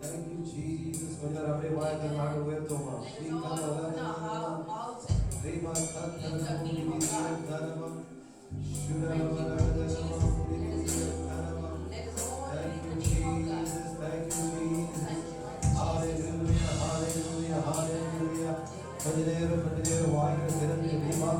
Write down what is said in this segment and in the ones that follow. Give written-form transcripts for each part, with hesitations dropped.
Thank you, Jesus. கொஞ்ச நேரம் அப்படியே வாயத்தை நாங்கள் உயர்த்துவோமா? Thank you, Jesus. Thank you, Jesus. Hallelujah, hallelujah, hallelujah. கொஞ்ச நேரம் வாய்களை திறந்து ரீமா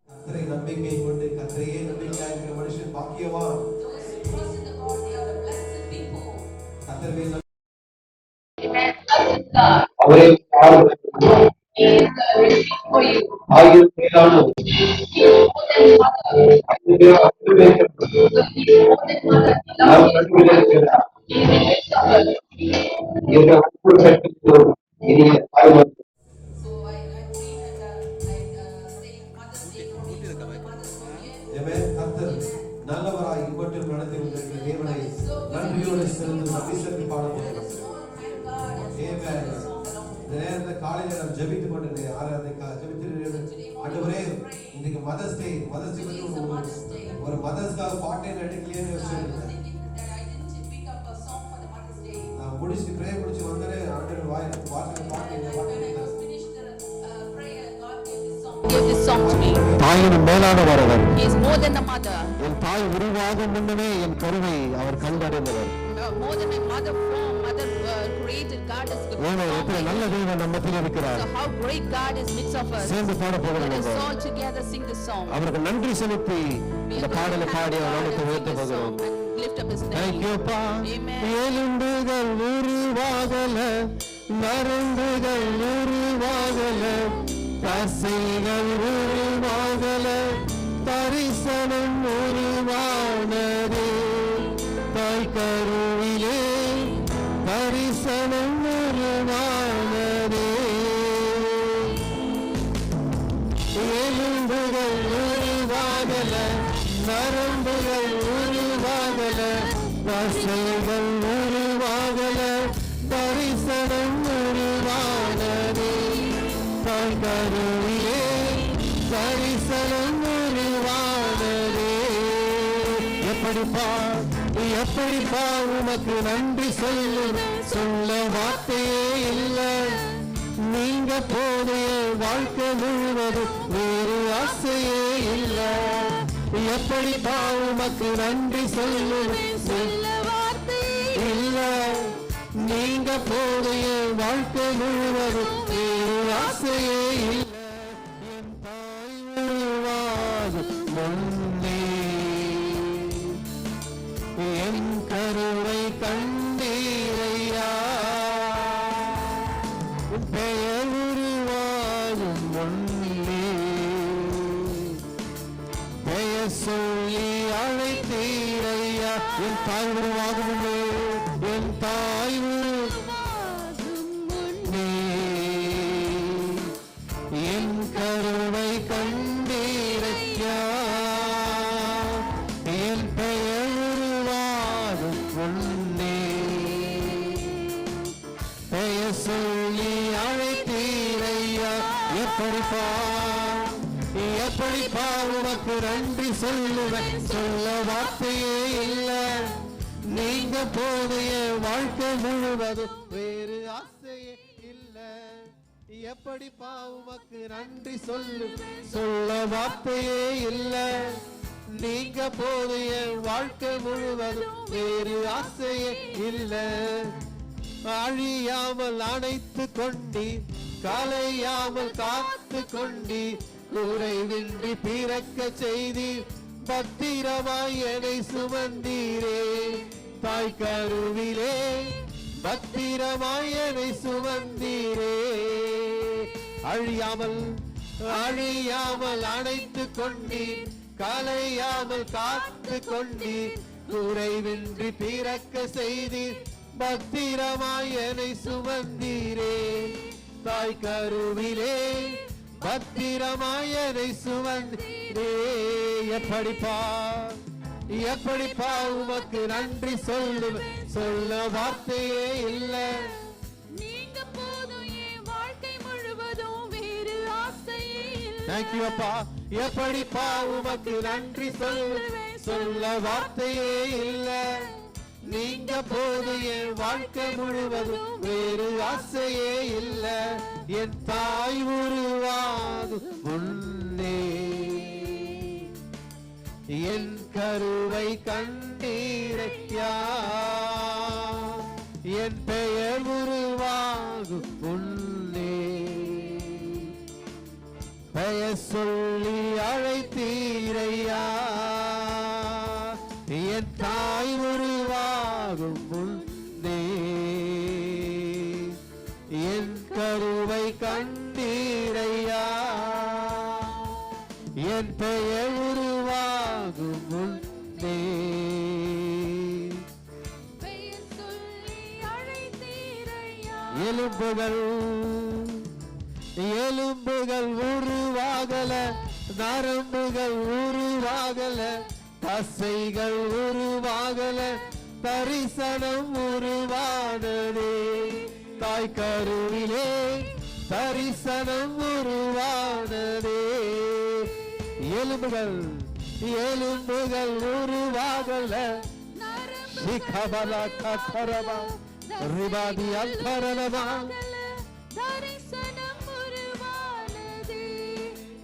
கர்த்தரை நம்பிக்கை கொண்டு கர்த்தரையே நம்பிக்கையாக இருக்கிற மனுஷன் பாக்கியவான். அவரே ஆயுள் மேலான நல்லவராய் இவ்வட்டும் நடத்தி வந்திருக்கிற தேவனை நன்றியோடு செலுத்தும் நன்றி செலுத்தி பாட போகிறோம். நேரத்தில் காலையில நாம் ஜெபித்து கொண்டு ஆண்டவரே இன்னைக்கு மதர்ஸ் டே ஒரு மதர்ஸ்க்காக பாட்டை நடிக்கலையேன்னு நான் முடிச்சு ப்ரே முடிச்சு வந்தே ஆண்டவர் வாயில Give this song to me. தாயின் மேலானவர் அவர். He is more than the mother. என் தாய் உருவாகும் முன்னமே என் கருவை அவர் கண்டறிந்தவர். More than my mother created God is good. எப்படி நல்ல தேவன் நம்ம மத்தியில் இருக்கிறார். So how great God is midst of us. சேர்ந்து பாட போகிறோம். Let us all together sing the song. அவருக்கு நன்றி செலுத்தி இந்த பாடலை பாடி நாமத்தை உயர்த்த போகிறோம். Lift up his name. Thank you pa. Amen. எலும்புகள் உருவாகல நரம்புகள் உருவாகல தசைகள் உருவாகல தரிசனம் உருவானதே தாய் கருவிலே தரிசனம் உருவானதே எலும்புகள் உருவாகல, நரம்புகள் உருவாகல, தசைகள் உருவாகல, தரிசனம் உருவானதே. தாய் கருவிலே தரிசனம் உருவானதே. எப்படிப்பா உமக்கு நன்றி சொல்ல வார்த்தையே இல்லை. நீங்க போதைய வாழ்க்கை முழுவதும் வேறு ஆசையே இல்லை. எப்படிப்பா உமக்கு நன்றி சொல்ல வார்த்தையே இல்லை. நீங்க போதைய வாழ்க்கை முழுவதும் வேறு ஆசையே இல்லை. என் தாய் உருவாகும் முன்னே என் கருவை கண்டீரையா. உன் பெயர் உருவாகும் முன்னே பெயர் சொல்லி அழைத்தீரையா. என் தாய் உருவாகும் முன்னே, என் தாய் உருவாகும் முன்னே என் கருவை கண்டீரையா. என் பெயர் உருவாகும் முன்னே பெயர் சொல்லி அழைத்தீரையா. எப்படிப்பா உனக்கு நன்றி சொல்லுவேன், சொல்ல வார்த்தையே இல்லை. நீங்க போதைய வாழ்க்கை முழுவதும் வேறு ஆசையே இல்லை. எப்படிப்பா உமக்கு நன்றி சொல்ல வார்த்தையே இல்லை. நீங்க போதைய வாழ்க்கை முழுவதும் வேறு ஆசையே இல்லை. அழியாமல் அணைத்து கொண்டி, கலையாமல் காத்து கொண்டி, குறைவின்றி பிறக்க செய்தி, பத்திரமாய் என்னை சுமந்தீரே. தாய் கருவிலே பத்திரமாய் என்னை சுமந்தீரே. அழியாமல் அணைத்து கொண்டி, கலையாமல் காத்து கொண்டி, குறைவின்றி பிறக்க செய்தி, பத்திரமாய் என்னை சுமந்தீரே. தாய் கருவிலே பத்திரமாய் என்னை சுமந்தீரே. எப்படிப்பா உமக்கு நன்றி சொல்ல வார்த்தையே இல்லை. நீங்க போதும் என் வாழ்க்கை முழுவதும் வேறு ஆசையே இல்லை. Thank you அப்பா. எப்படிப்பா உமக்கு நன்றி சொல்ல வார்த்தையே இல்லை. நீங்க போதும் என் வாழ்க்கை முழுவதும் வேறு ஆசையே இல்லை. என் தாய் உருவாகும் முன்னே என் கருவை கண்டீரையா. என் பெயர் உருவாகும் முன்னே பெயர் சொல்லி அழைத்தீரையா. என் தாய் உருவாகும் முன்னே என் கருவை கண்டீரையா. என் பெயர் உருவாகும் முன்னே பெயர் சொல்லி அழைத்தீரையா. எலும்புகள் உருவாகல, நரம்புகள் உருவாகல, தசைகள் உருவாகல, தரிசனம் உருவானதே. தாய் கருவிலே தரிசனம் உருவானதே. எலும்புகள் உருவாகல, சிகபலா கதரபா ரிபாதி அல்பரலபா. தரிசனம் உருவானதே.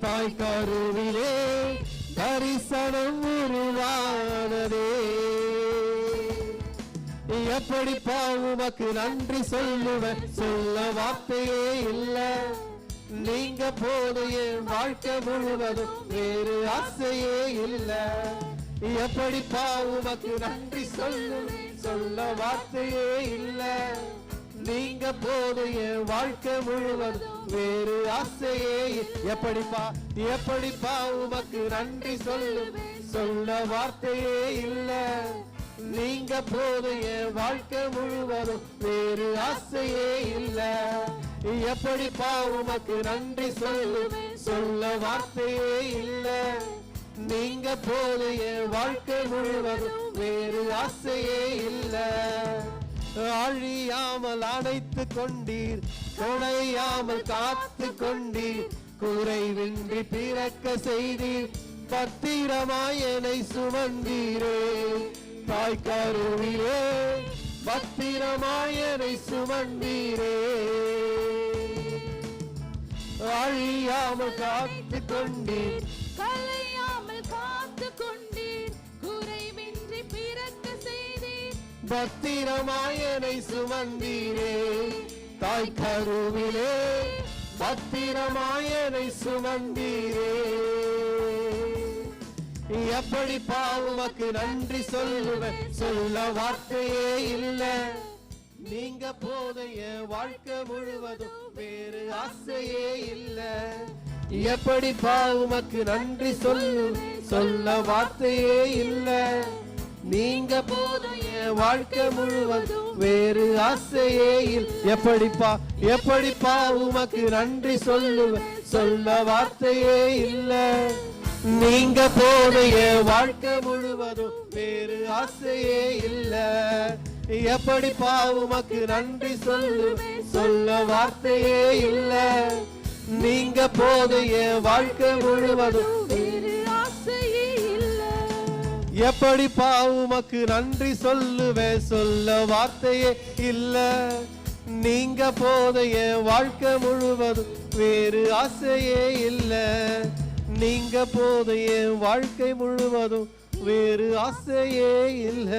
தாய் கருவிலே தரிசனம் உருவானதே. எப்படிப்பா உமக்கு நன்றி சொல்லுவேன், சொல்ல வார்த்தையே இல்லை. நீங்க போதைய வாழ்க்கை முழுவதும் வேறு ஆசையே இல்லை. எப்படிப்பா உமக்கு நன்றி சொல்ல வார்த்தையே இல்லை. நீங்க போதைய வாழ்க்கை முழுவதும் வேறு ஆசையே. எப்படிப்பா உமக்கு நன்றி சொல்ல வார்த்தையே இல்லை. நீங்க போதும் என் வாழ்க்கை முழுவதும் வேறு ஆசையே இல்ல எப்படிப்பா உமக்கு நன்றி சொல்ல வார்த்தையே இல்ல நீங்க போதும் என் வாழ்க்கை முழுவதும் வேறு ஆசையே இல்ல அழியாமல் அணைத்து கொண்டீர் தொலையாமல் காத்து கொண்டீர் குறைவின்றி பிறக்க செய்தீர் பத்திரமாய் என்னை சுமந்தீரே தாய் கருவிலே பத்திரமாய் என்னை சுமந்தீரே அழியாமல் காத்து கொண்டீர் கலையாமல் காத்து கொண்டீர் குறைவின்றி பிறக்க செய்தீர் பத்திரமாய் என்னை சுமந்தீரே தாய் கருவிலே பத்திரமாய் என்னை சுமந்தீரே எப்படி உமக்கு நன்றி சொல்லுவேன் சொல்ல வார்த்தையே இல்ல நீங்க போதும் என் வாழ்க்கை முழுவதும் வேறு ஆசையே இல்ல எப்படி உமக்கு நன்றி சொல்ல வார்த்தையே இல்ல நீங்க போதும் என் வாழ்க்கை முழுவதும் வேறு ஆசையே இல்லை எப்படிப்பா உமக்கு நன்றி சொல்ல வார்த்தையே இல்ல நீங்க போதும் என் வாழ்க்கை முழுவதும் வேறு ஆசையே இல்ல எப்படிப்பா உமக்கு நன்றி சொல்ல வார்த்தையே இல்ல நீங்க போதும் என் வாழ்க்கை முழுவதும் வேறு ஆசையே இல்ல எப்படிப்பா உமக்கு நன்றி சொல்லுவேன் சொல்ல வார்த்தையே இல்ல நீங்க போதும் என் வாழ்க்கை முழுவதும் வேறு ஆசையே இல்ல நீங்க போதும் என் வாழ்க்கை முழுவதும் வேறு ஆசையே இல்ல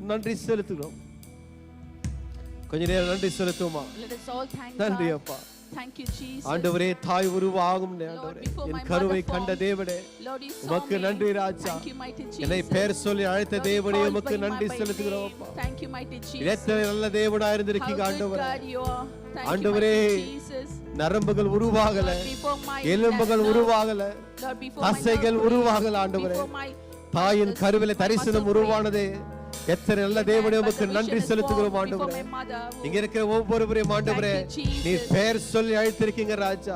நன்றி செலுத்துகிறோம் கொஞ்ச நேரம் நன்றி செலுத்துவோமா Let us all thank நன்றி God. அப்பா Thank you, Jesus. ஆண்டவரே தாய் உருவாகும் ஆண்டவரே என் கருவை கண்ட தேவனே Lord, you saw உமக்கு me. நன்றி ராஜா Thank you, mighty Jesus. என்னை பெயர் சொல்லி அழைத்த Lord, you தேவனே called உமக்கு by நன்றி my செலுத்துகிறோம் name. அப்பா Thank you, mighty Jesus. எத்தனை நல்ல தேவனா இருந்திருக்கீங்க How good ஆண்டவரே God you are. Thank you, ஆண்டவரே mighty Jesus. நரம்புகள் உருவாகல Lord, before my எலும்புகள் nerve- உருவாகல Lord, before my தசைகள் nerve- உருவாகல ஆண்டவரே before my தாயின் muscles- கருவில my தரிசனம் muscle உருவானதே எத்தனை நல்ல தேவனே உமக்கு நன்றி செலுத்துகிறோம் ஆண்டவரே இங்க இருக்கிற ஒவ்வொருவரையும் ஆண்டவரே நீ பெயர் சொல்லி அழைத்திருக்கீங்க ராஜா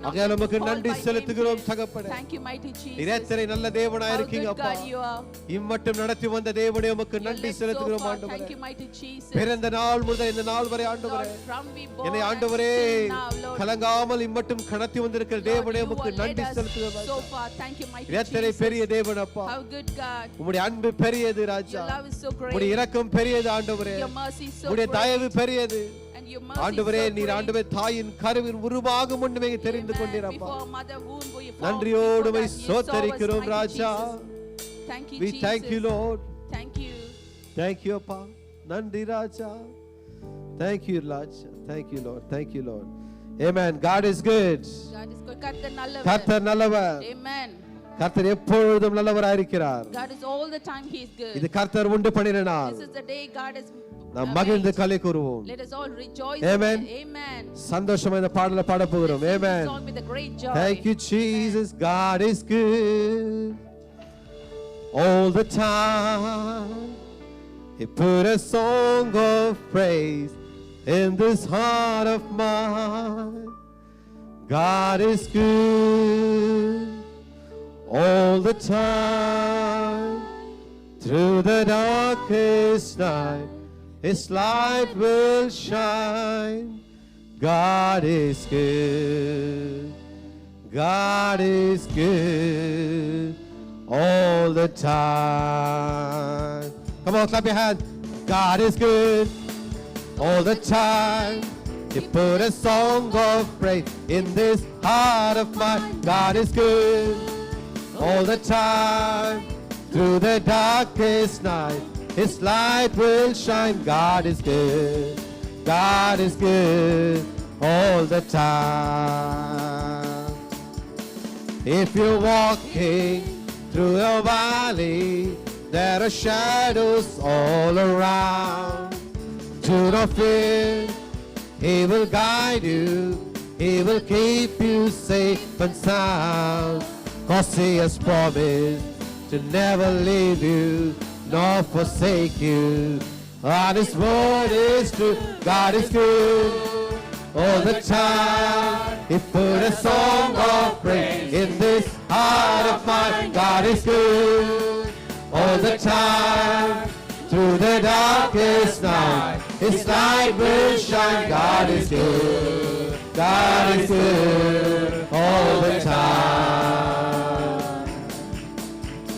ஆகையால் உமக்கு நன்றி செலுத்துகிறோம் தகப்பனே Thank you, mighty Jesus. எத்தனை நல்ல தேவனா How இருக்கீங்க good அப்பா God you are. இம்மட்டும் நடத்தி வந்த தேவனே உமக்கு You நன்றி led so செலுத்துகிறோம் far. ஆண்டவரே Thank you, mighty Jesus. பிறந்த நாள் முதல் இந்த நாள் வரை Lord, ஆண்டவரே from we born என்னை and ஆண்டவரே still now, Lord. கலங்காமல் இம்மட்டும் கடத்தி வந்திருக்கிற Lord, தேவனே you உமக்கு have led நன்றி us செலுத்துகிறோம் so Raja. far. Thank you, mighty எத்தனை Jesus. பெரிய தேவன் அப்பா How good God. உம்முடைய அன்பு பெரியது ராஜா Your love is so great. உம்முடைய இரக்கம் பெரியது ஆண்டவரே Your mercy is so உம்முடைய great. தயவு பெரியது And your mercy ஆண்டவரே is so நீர் great. ஆண்டவரே தாயின் கருவின் உருவாகும் முன்னமே தெரிந்து Amen. கொண்டீரப்பா Before mother womb were you found. நன்றியோடு Before உம்மை that, you saw us, ஸ்தோத்தரிக்கிறோம் mighty Raja Jesus. Thank you, we Jesus. thank you lord Thank you. thank you அப்பா நன்றி ராஜா thank you Raja thank you lord thank you lord amen god is good God is good. கர்த்தர் நல்லவர். கர்த்தர் நல்லவர் Amen. கர்த்தர் எப்பொழுதும் நல்லவராய் இருக்கிறார் God is all the time He is good. இது கர்த்தர் உண்டு பண்ணின நாள் This is the day God has நாம் made. மகிழ்ந்து களி கூறுவோம் Let us all rejoice. Amen. in it. Amen. சந்தோஷமா இந்த பாடலை பாட போகிறோம் Sing amen this song with a great joy. thank you jesus god is good all the time he put a song of praise in this heart of mine god is good all the time through the darkest night his light will shine god is good god is good all the time come on clap your hands god is good all the time he put a song of praise in this heart of mine god is good all the time through the darkest night his light will shine god is good all the time if you're walking through a valley there are shadows all around do not fear he will guide you he will keep you safe and sound cause he has promised to never leave you nor forsake you. And His word is true. God is good all the time. He put a song of praise in this heart of mine. God is good all the time. Through the darkest night, His light will shine. God is good. God is good all the time.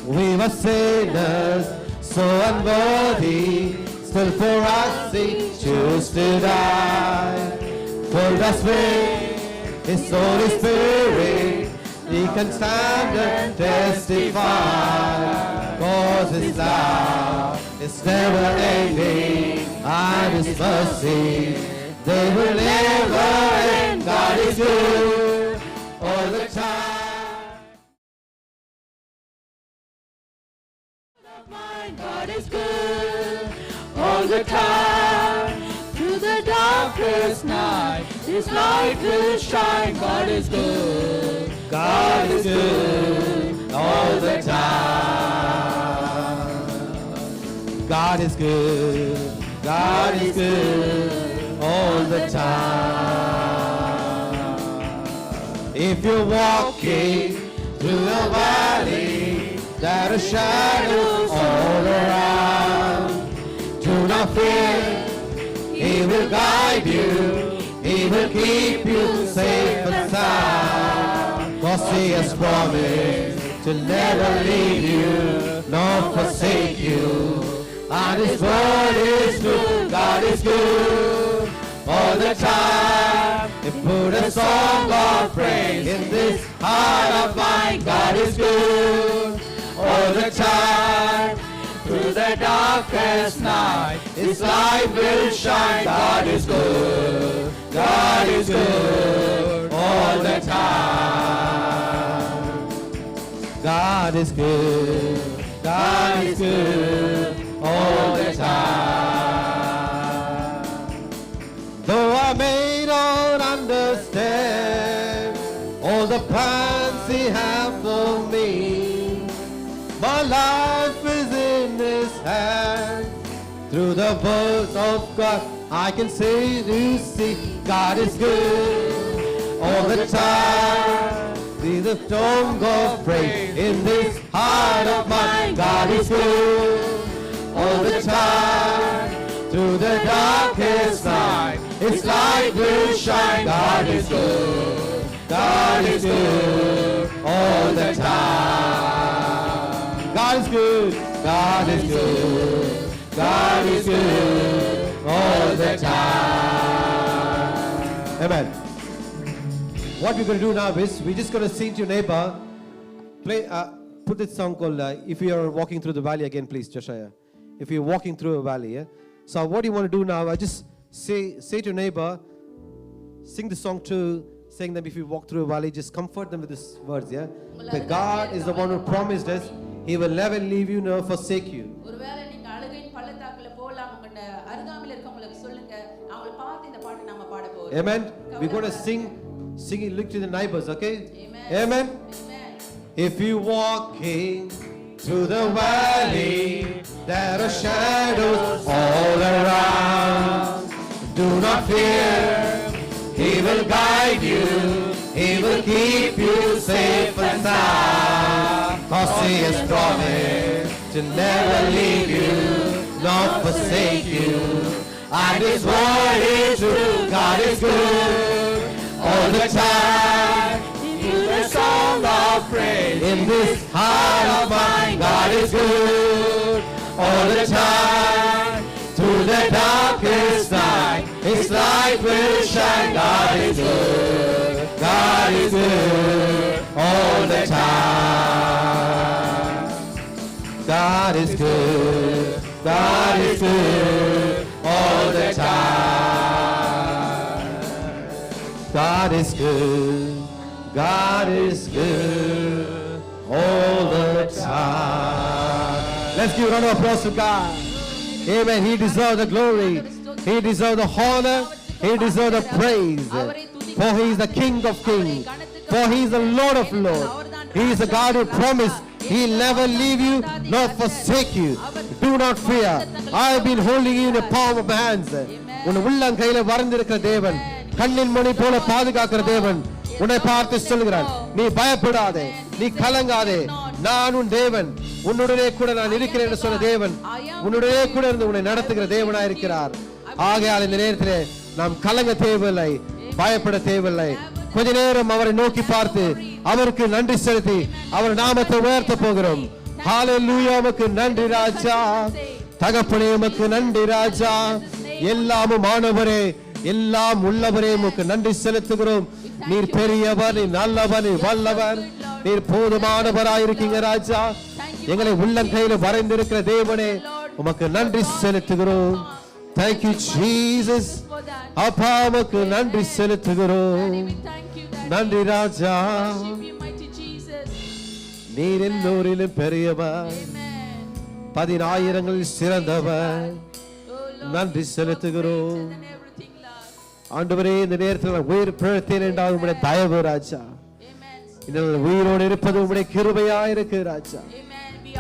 We were sinners, so unworthy, still for us He chose to die. Filled us with His Holy Spirit, He can stand and testify. Cause His love is never ending, and His mercy, they will never end. God is good all the time. God is good all the time. Through the darkest night, His light will shine. God is good. God is good all the time. God is good. God is good all the time. If you're walking through a valley, there are shadows all around. Do not fear, He will guide you. He will keep you safe and sound. Cause He has promised to never leave you nor forsake you. And His word is true. God is good all the time. He put a song of praise in this heart of mine. God is good all the time. Through the darkest night, His light will shine. God is good. God is good all the time. God is good. God is good all the time. Though I may not understand all the plans He has for me, my life is in His hand. Through the words of God, I can say to see God is good all the time. See the song of praise in this heart of mine. God is good all the time. Through the darkest night, His light will shine. God is good. God is good all the time. God is good. God is good. God is good all the time. Amen. What we're going to do now is we're just going to sing to your neighbor. Play. Put this song called "If You Are Walking Through the Valley" again, please, Joshua. If you're walking through a valley, yeah. So what you want to do now? I just say to your neighbor, sing the song to. Saying them, if you walk through a valley, just comfort them with these words, yeah? That God is the one who promised us, He will never leave you nor forsake you. ஒருவேளை நீங்க அழுகையின் பள்ளத்தாக்குல போலாம் உங்க அருகாமையில் இருக்கவங்களுக்கு சொல்லுங்க அவங்கள பார்த்து இந்த பாட்டு நாம பாட போறோம். Amen. We're going to sing it, look to the neighbors, okay? Amen. Amen. Amen. If you walking through the valley, there are shadows all around. Do not fear. He will guide you, He will keep you safe and sound. Cause He has promised to never leave you, nor forsake you. And His word is true. God is good all the time. He put a song of praise in this heart of mine. God is good all the time. Through the darkest night, His light will shine. God is good. God is good all the time. God is good. God is good all the time. God is good. God is good all the time. Let's give a round of applause to God. Amen. He deserves the glory. He deserves the honor. He deserves the praise. For He is the King of kings. For He is the Lord of lords. He is the God who promised He'll never leave you nor forsake you. do not fear. I have been holding you in the palm of my hands. உன் உள்ளங்கையில வரைந்திருக்கிற தேவன், கண்ணின் மணி போல பாதுகாக்கிற தேவன் உன்னை பார்த்து சொல்கிறார், நீ பயப்படாதே, நீ கலங்காதே, நான் உன் தேவன், உன்னுடனே கூட நான் இருக்கிறேன் என்று சொன்ன தேவன் உன்னுடனே கூட இருந்து உன்னை நடத்துகிற தேவனாய் இருக்கிறார். ஆகையால் இந்த நேரத்திலே நாம் கலங்க தேவையில்லை, பயப்பட தேவையில்லை. கொஞ்ச நேரம் அவரை நோக்கி பார்த்து அவருக்கு நன்றி செலுத்தி அவர் நாமத்தை உயர்த்த போகிறோம். ஹalleluya, உமக்கு நன்றி ராஜா, தகப்பனே உமக்கு நன்றி ராஜா, எல்லாமும் ஆனவரே, எல்லாம் உள்ளவரே உமக்கு நன்றி செலுத்துகிறோம். நீர் பெரியவர், நீர் நல்லவர், நீர் வல்லவர், நீர் போதுமானவராயிருக்கீங்க ராஜா. எங்களை உள்ளங்கையில வரைந்திருக்கிற தேவனே உமக்கு நன்றி செலுத்துகிறோம். Thank you Jesus. அப்பா உமக்கு நன்றி செலுத்துகிறோம். நன்றி ராஜா, நீர் எல்லோரிலும் பெரியவர், 10,000ங்களில் சிறந்தவர். நன்றி செலுத்துகிறோம் ஆண்டவரே. இந்த நேரத்தில் நான் உயிர் பிழைத்தேன் என்றால் உம்முடைய தயவு ராஜா. இந்த உயிரோடு இருப்பது உம்முடைய கிருபையா இருக்கு ராஜா.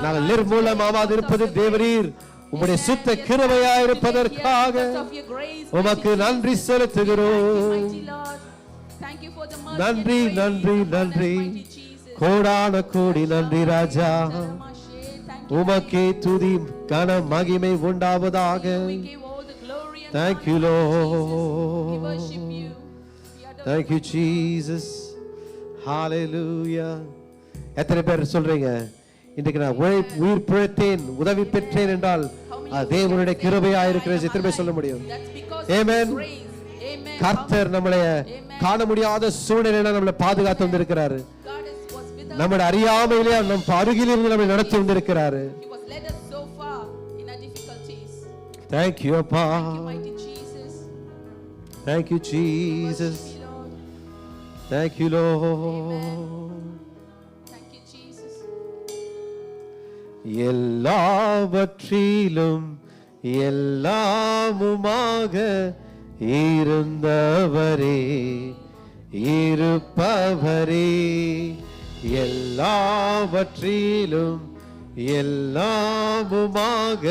நாங்கள் நிர்மூலமாவது இருப்பது தேவரீர் உம்முடைய சுத்த கிருபையா இருப்பதற்காக உமக்கு நன்றி செலுத்துகிறோம். நன்றி நன்றி நன்றி, கோடான கோடி நன்றி ராஜா. உமக்கே துதி கன மகிமை உண்டாவதாக. Thank you Lord. Thank you Jesus. Hallelujah. எத்தனை பேர் சொல்றீங்க இன்றைக்கு நான் உயிர் பிழைத்தேன், உதவி பெற்றேன் என்றால் தேவனுடைய கிருபையா இருக்கிறது? எத்தனை பேர் சொல்ல முடியும்? ஆமென். கர்த்தர் நம்மளை காண முடியாத சூழ்நிலையில நம்மளை பாதுகாத்து வந்திருக்கிறாரு. நம்முடைய அறியாமையிலே நம் அருகில் இருந்து நம்மை நடத்தி வந்திருக்கிறாரு. Thank you Appa. Thank you Jesus. Thank you Lord. Thank you Jesus. எல்லாவற்றிலும் எல்லாமுமாக இருந்தவரே, இருப்பவரே, எல்லாவற்றிலும் எல்லாமுமாக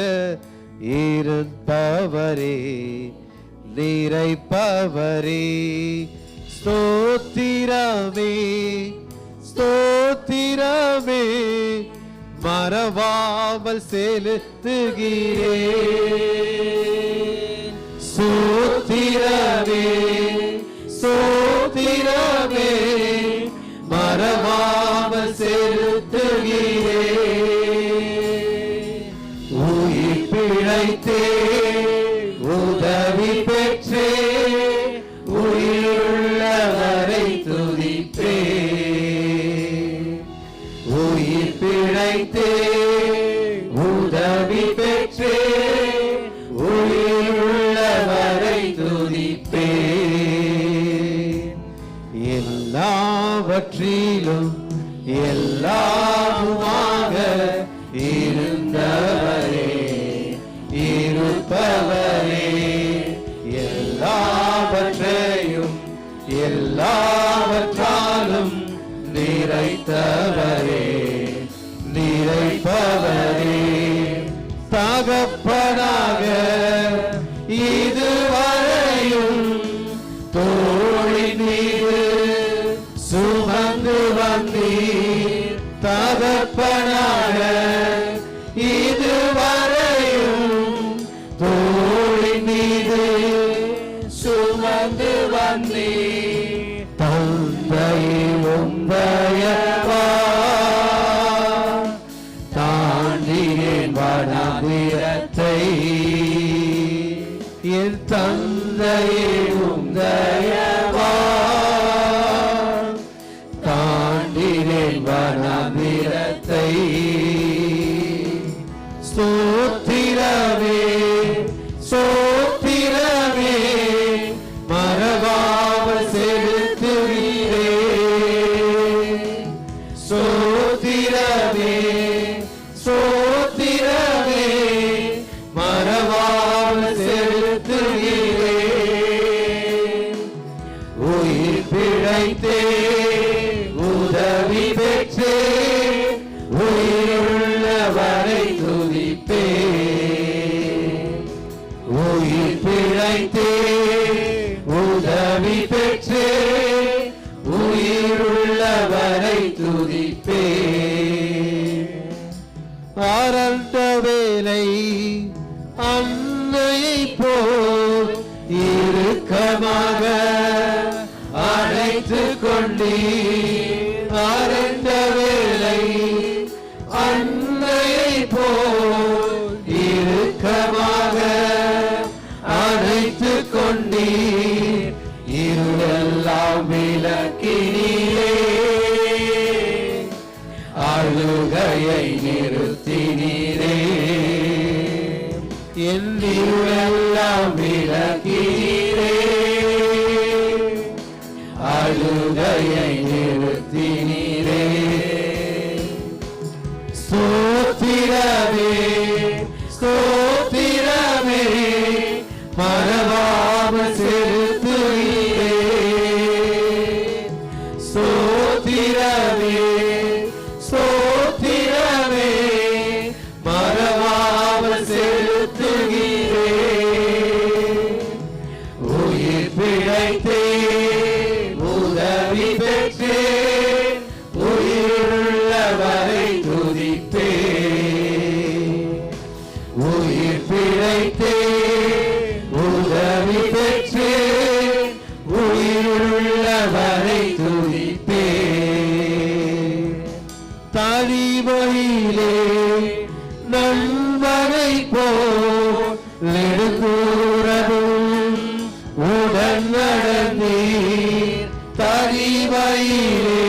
இருப்பவரே, நிறைப்பவரே, ஸ்தோத்திரமே ஸ்தோத்திரமே, மறவாமல் செலுத்துகிறேன். ஸ்தோத்திரமே ஸ்தோத்திரமே, மறவாமல் செலுத்துகிறேன். உயிர் பிழைத்தே உதவி பெற்றே, உயிருள்ளவரை துதிப்பே. உயிர் பிழைத்தே உதவி பெற்றே, உயிருள்ளவரை துதிப்பே. எல்லாவற்றிலும் எல்லாமுமாக இருந்தவரே, இருப்பவரே, எல்லாவற்றையும் எல்லாவற்றாலும் நிறைத்தவரே, நிறைப்பவரே, தகப்பனாக இதுவரையும் தோளின் மீது சுமந்து வந்தீர். தகப்பனாக இதுவரையும் தோளின் மீது சுமந்து வந்தீர். தந்தையே உந்தயவா தாண்டினேன் வனாந்திரத்தை. என் தந்தையே உந்தயவா தாண்டினேன் வனாந்திரத்தை. ஸ்தோத்திரமே ஸ்தோத்திரமே, மறவாமல் செலுத்துகிறேன். ஸ்தோத்திரமே ஸ்தோத்திரமே, மறவாமல் செலுத்துகிறேன். உயிர் பிழைத்தே உதவி பெற்றே, உயிருள்ளவரை துதிப்பே. உயிருள்ளவரை துதிப்பே. ஆரண்ட வேலை அன்னையை போல் இறுக்கமாக அழைத்து கொண்டீர். ஆரண்ட வேலை அன்னையை போல் இறுக்கமாக அழைத்து கொண்டீர். இருளெல்லாம் விலக்கினீரே, அழுகையை நிறுத்தினீரே. என் இருளெல்லாம் விலக்கினீரே, அழுகையை நிறுத்தினீரே. ஸ்தோத்திரமே ஸ்தோத்திரமே மறவாமல் செலுத்துகிறே. ஸ்தோத்திரமே ஸ்தோத்திரமே மறவாமல் செலுத்துகிறே. உயிர் பிழைத்தே உதவி பெற்றே, உயிருள்ளவரை துதிப்பே. உயிர் பிழைத்தே உதவி பெற்றே, உயிருள்ளவரை துதிப்பே. தனிமையிலே நண்பனை போல் நெடுந்தூரமும் உடன் நடந்தீர். தனிமையிலே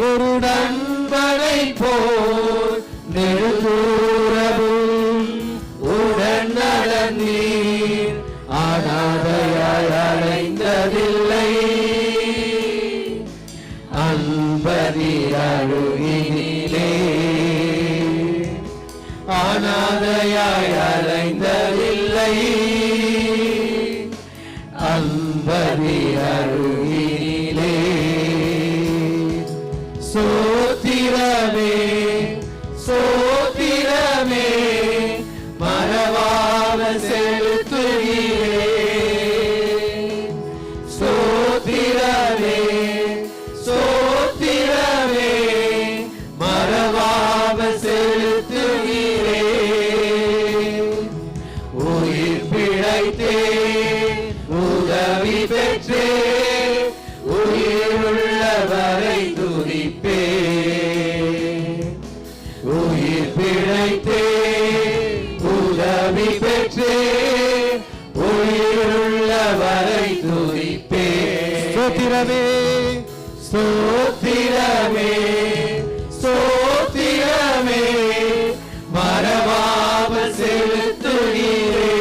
ஒரு நண்பனை போல் நெடுந்தூரமும் உடன் நடந்தீர். அனாதையாய் அடைந்ததில்லை, அன்பரில் அழுகினிலே. அனாதையாய் அடைந்ததில்லை, அன்பரில் அழுகினிலே. சோத்திரமே சோத்திரமே மறவாமல் செலுத்துகிறே. சோத்திரமே சோத்திரமே மறவாமல் செலுத்துகிறே. உயிர் பிழைத்தே உதவி பெற்றே, உயிருள்ளவரை துதிப்பே. உயிர் பிழைத்தே உதவி பெற்றே, உயிருள்ளவரை துதிப்பே. ஸ்தோத்திரமே ஸ்தோத்திரமே ஸ்தோத்திரமே மறவாமல் செலுத்துகிறே.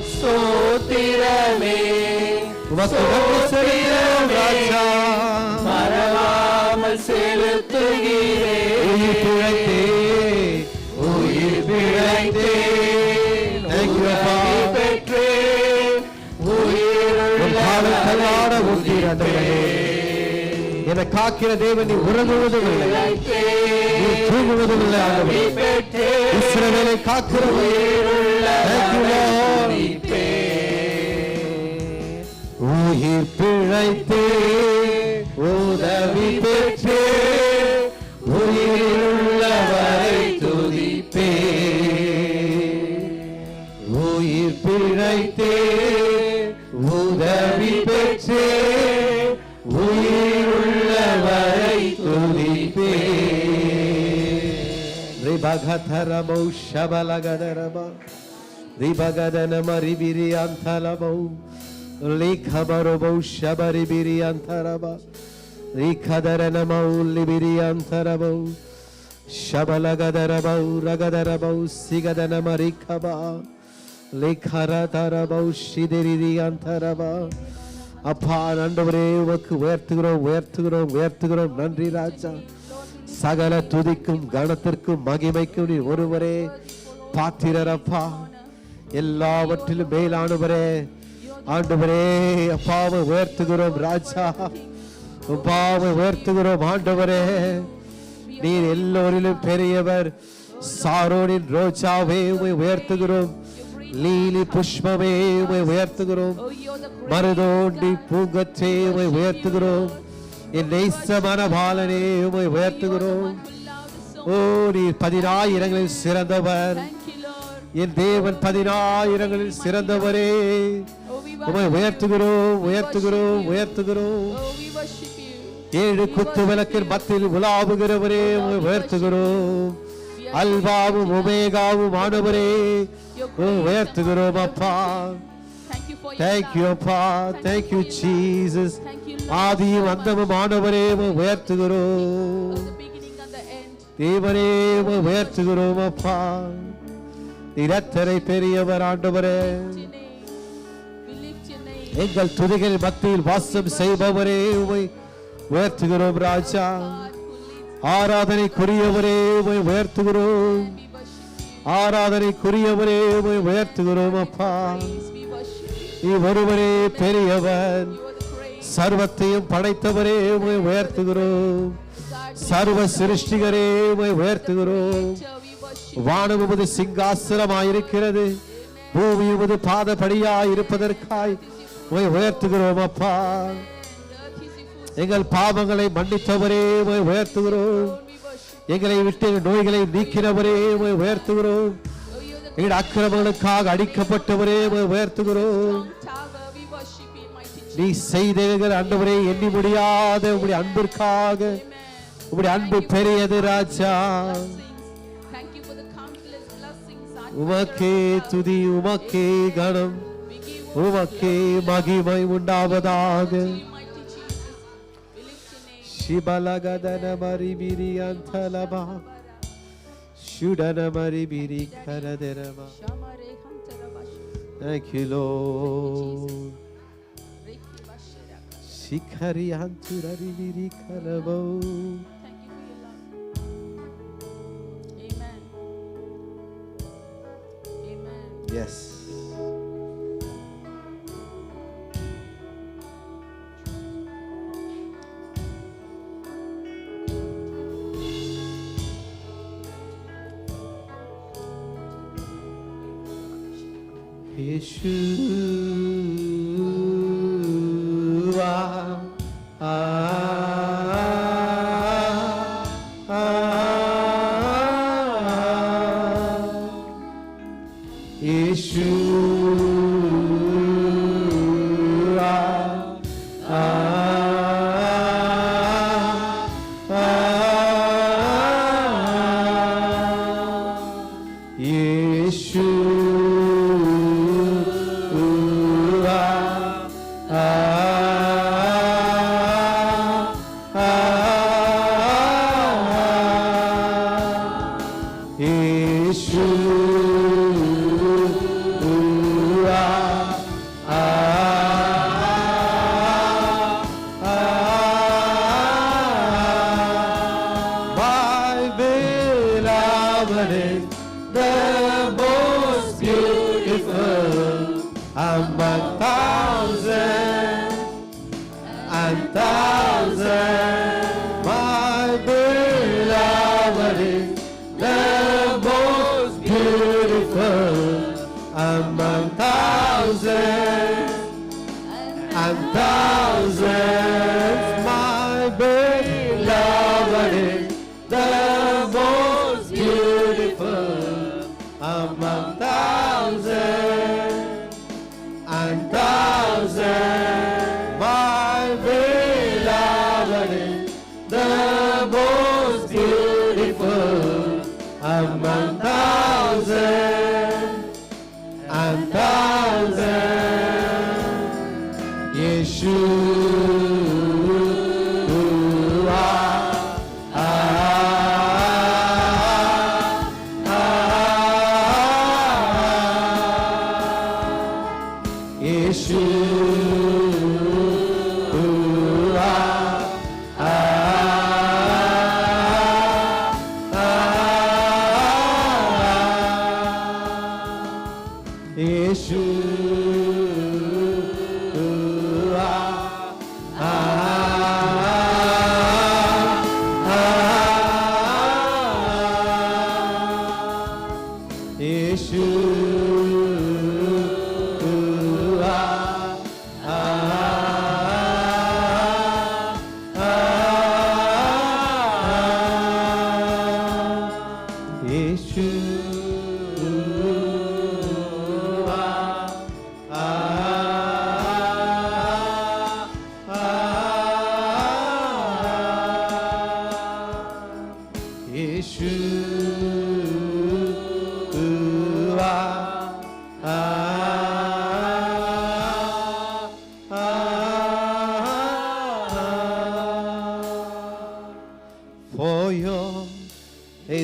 ஸ்தோத்திரமே ராஜா மறவாமல் செலுத்துகிறே. உயிர் பிழைத்தே உயிர் பிழைத்தே பெற்றே, உயிருள்ளவரை துதிப்பே. என்னை காக்கிற தேவன் நீ உறங்குவதும் இல்லை, நீ தூங்குவதும் இல்லை. இஸ்ரவேலை காக்கிற உயிர் பிழைத்தே உதவி பெற்றே, உயிருள்ளவரை துதிப்பே. உயிர் பிழைத்தே உதவி பெற்றே, உயிருள்ளவரை துதிப்பே. ரிபகதரமௌ ஷபலகதரம ரிபகதனம ரிபிரியாந்தலமௌ லிகபரமௌ ஷபரிபிரியாந்தரம ரிகதரனமௌ லிபிரியாந்தரமௌ ஷபலகதரமௌ ரகதரமௌ சிகதனம ரிகபா லிகரதரமௌ ஷிதிரியாந்தரம. அப்பா ஆண்டவரே உமக்கு உயர்த்துகிறோம் உயர்த்துகிறோம் உயர்த்துகிறோம். நன்றி ராஜா. சகல துதிக்கும் கணத்திற்கும் மகிமைக்கும் நீ ஒருவரே பாத்திரர் அப்பா. எல்லாவற்றிலும் மேலானவரே ஆண்டவரே அப்பாவை உயர்த்துகிறோம் ராஜா. அப்பாவை உயர்த்துகிறோம் ஆண்டவரே. நீர் எல்லோரிலும் பெரியவர். சாரோனின் ரோஜாவே உம்மை உயர்த்துகிறோம். லீலி புஷ்பமே உம்மை உயர்த்துகிறோம். மருதோண்டி பூங்கற்றே உம்மை உயர்த்துகிறோம். என் நேசமான பாலனே உம்மை உயர்த்துகிறோம். ஓ நீர் 10,000ங்களில் சிறந்தவர். என் தேவன் 10,000ங்களில் சிறந்தவரே. உம்மை உயர்த்துகிறோம், உயர்த்துகிறோம், உயர்த்துகிறோம். 7 குத்து விளக்கின் மத்தியில் உலாவுகிறவரே உம்மை உயர்த்துகிறோம். அல்பாவும் ஒமேகாவும் ஆனவரே உயர்த்துகிறோம் அப்பா. Thank you அப்பா. Thank you Jesus. ஆதியும் அந்தமும் ஆனவரே உயர்த்துகிறோம். தேவனே உயர்த்துகிறோம் அப்பா. நீர் எத்தனை பெரியவர் ஆண்டவரே. எங்கள் துதிகள் மத்தியில் வாசம் செய்பவரே உம்மை உயர்த்துகிறோம் ராஜா. ஆராதனைக்குரியவரே உம்மை உயர்த்துகிறோம். ஆராதனைக்குரியவரே உம்மை உயர்த்துகிறோம் அப்பா. நீ ஒருவரே பெரியவர். சர்வத்தையும் படைத்தவரே உம்மை உயர்த்துகிறோம். சர்வ சிருஷ்டிகரே உம்மை உயர்த்துகிறோம். வானம் உமது சிங்காசனமாயிருக்கிறது, பூமி உமது பாதபடியாய் இருப்பதற்காய் உம்மை உயர்த்துகிறோம் அப்பா. எங்கள் பாவங்களை மன்னித்தவரே உம்மை உயர்த்துகிறோம். எங்களை விட்டு நோய்களை நீக்கினவரே உம்மை உயர்த்துகிறோம். எங்கள் அக்கிரமங்களுக்காக அடிக்கப்பட்டவரே உம்மை உயர்த்துகிறோம். நீ செய்தீர்கள் ஆண்டவரே, எண்ணி முடியாத உம்முடைய அன்பிற்காக. உம்முடைய அன்பு பெரியது ராஜா. உமக்கே துதி, உமக்கே கணம், உமக்கே மகிமை உண்டாவதாக. சிபலகதன மரிபிரி அந்தலபா சுடன மரிபிரி கரதரபா. Thank you Lord. Shikari anturari biri karabo. Amen. Amen. Yes. Yeshua,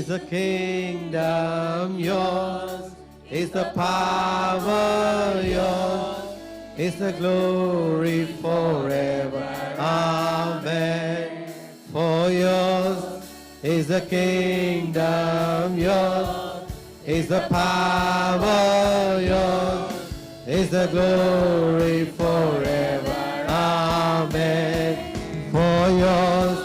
is the kingdom yours, is the power yours, is the glory forever. Amen. For yours is the kingdom yours, is the power yours, is the glory forever. Amen. For yours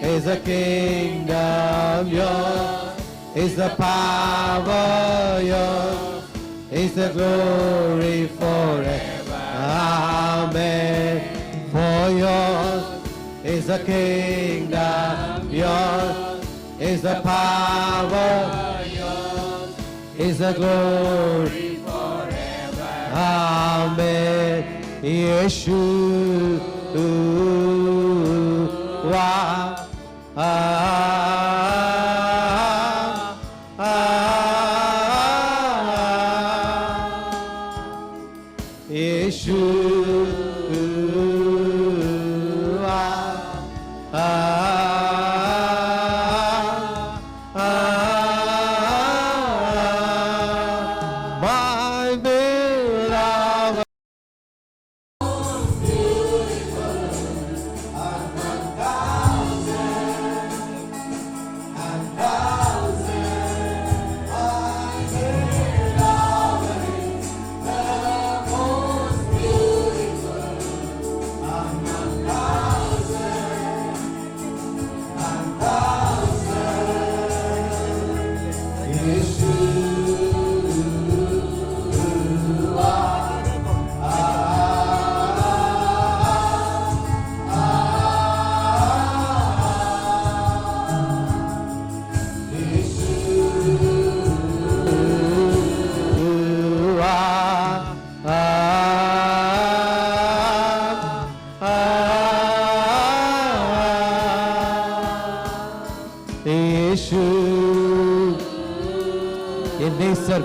is the kingdom yours, is the power yours, is the glory forever. Amen. For yours is the kingdom yours, is the power yours, is the glory forever. Amen. Yeshua.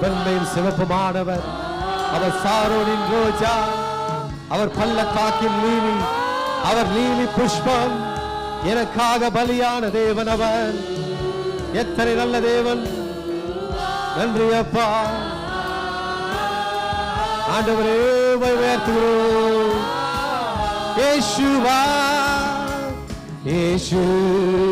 வெண்மையும் சிவப்புமானவர், அவர் சாரோனின் ரோஜா, அவர் பள்ளத்தாக்கின் lily, அவர் lily புஷ்பம், எனக்காக பலியான தேவன் அவர். எத்தனை நல்ல தேவன்! நன்றி அப்பா. ஆண்டவரே உயர்த்துகிறோம். இயேசுவா, இயேசுவா,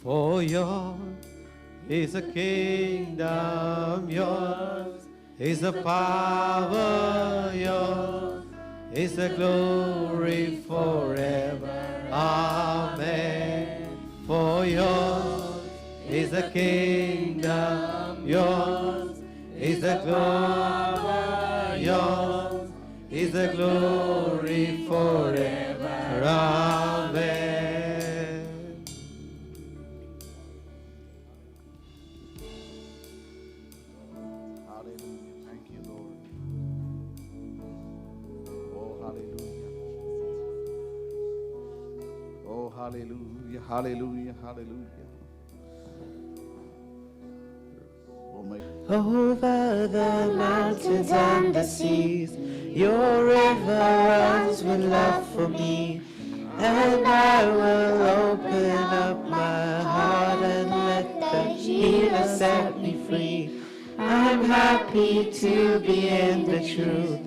For yours is the kingdom, yours is the power, yours is the glory forever. Amen. For yours is the kingdom, yours is the glory, yours is the glory forever. Amen. Hallelujah, hallelujah, hallelujah. Over the mountains and the seas, your river runs with love for me. And I will open up my heart and let the healer set me free. I'm happy to be in the truth,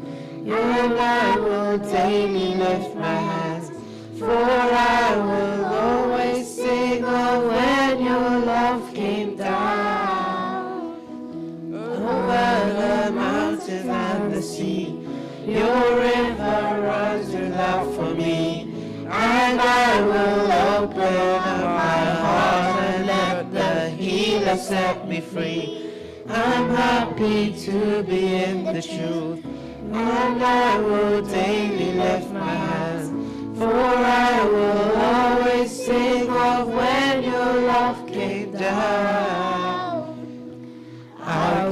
and I will daily lift my hands. For I will always sing of when your love came down. Over the mountains and the the sea. Your river runs with love for me, and I will open up my heart and let the healer set me free. I'm happy to be in the truth, and I will daily lift my hands, for I will always sing of when your love came down. I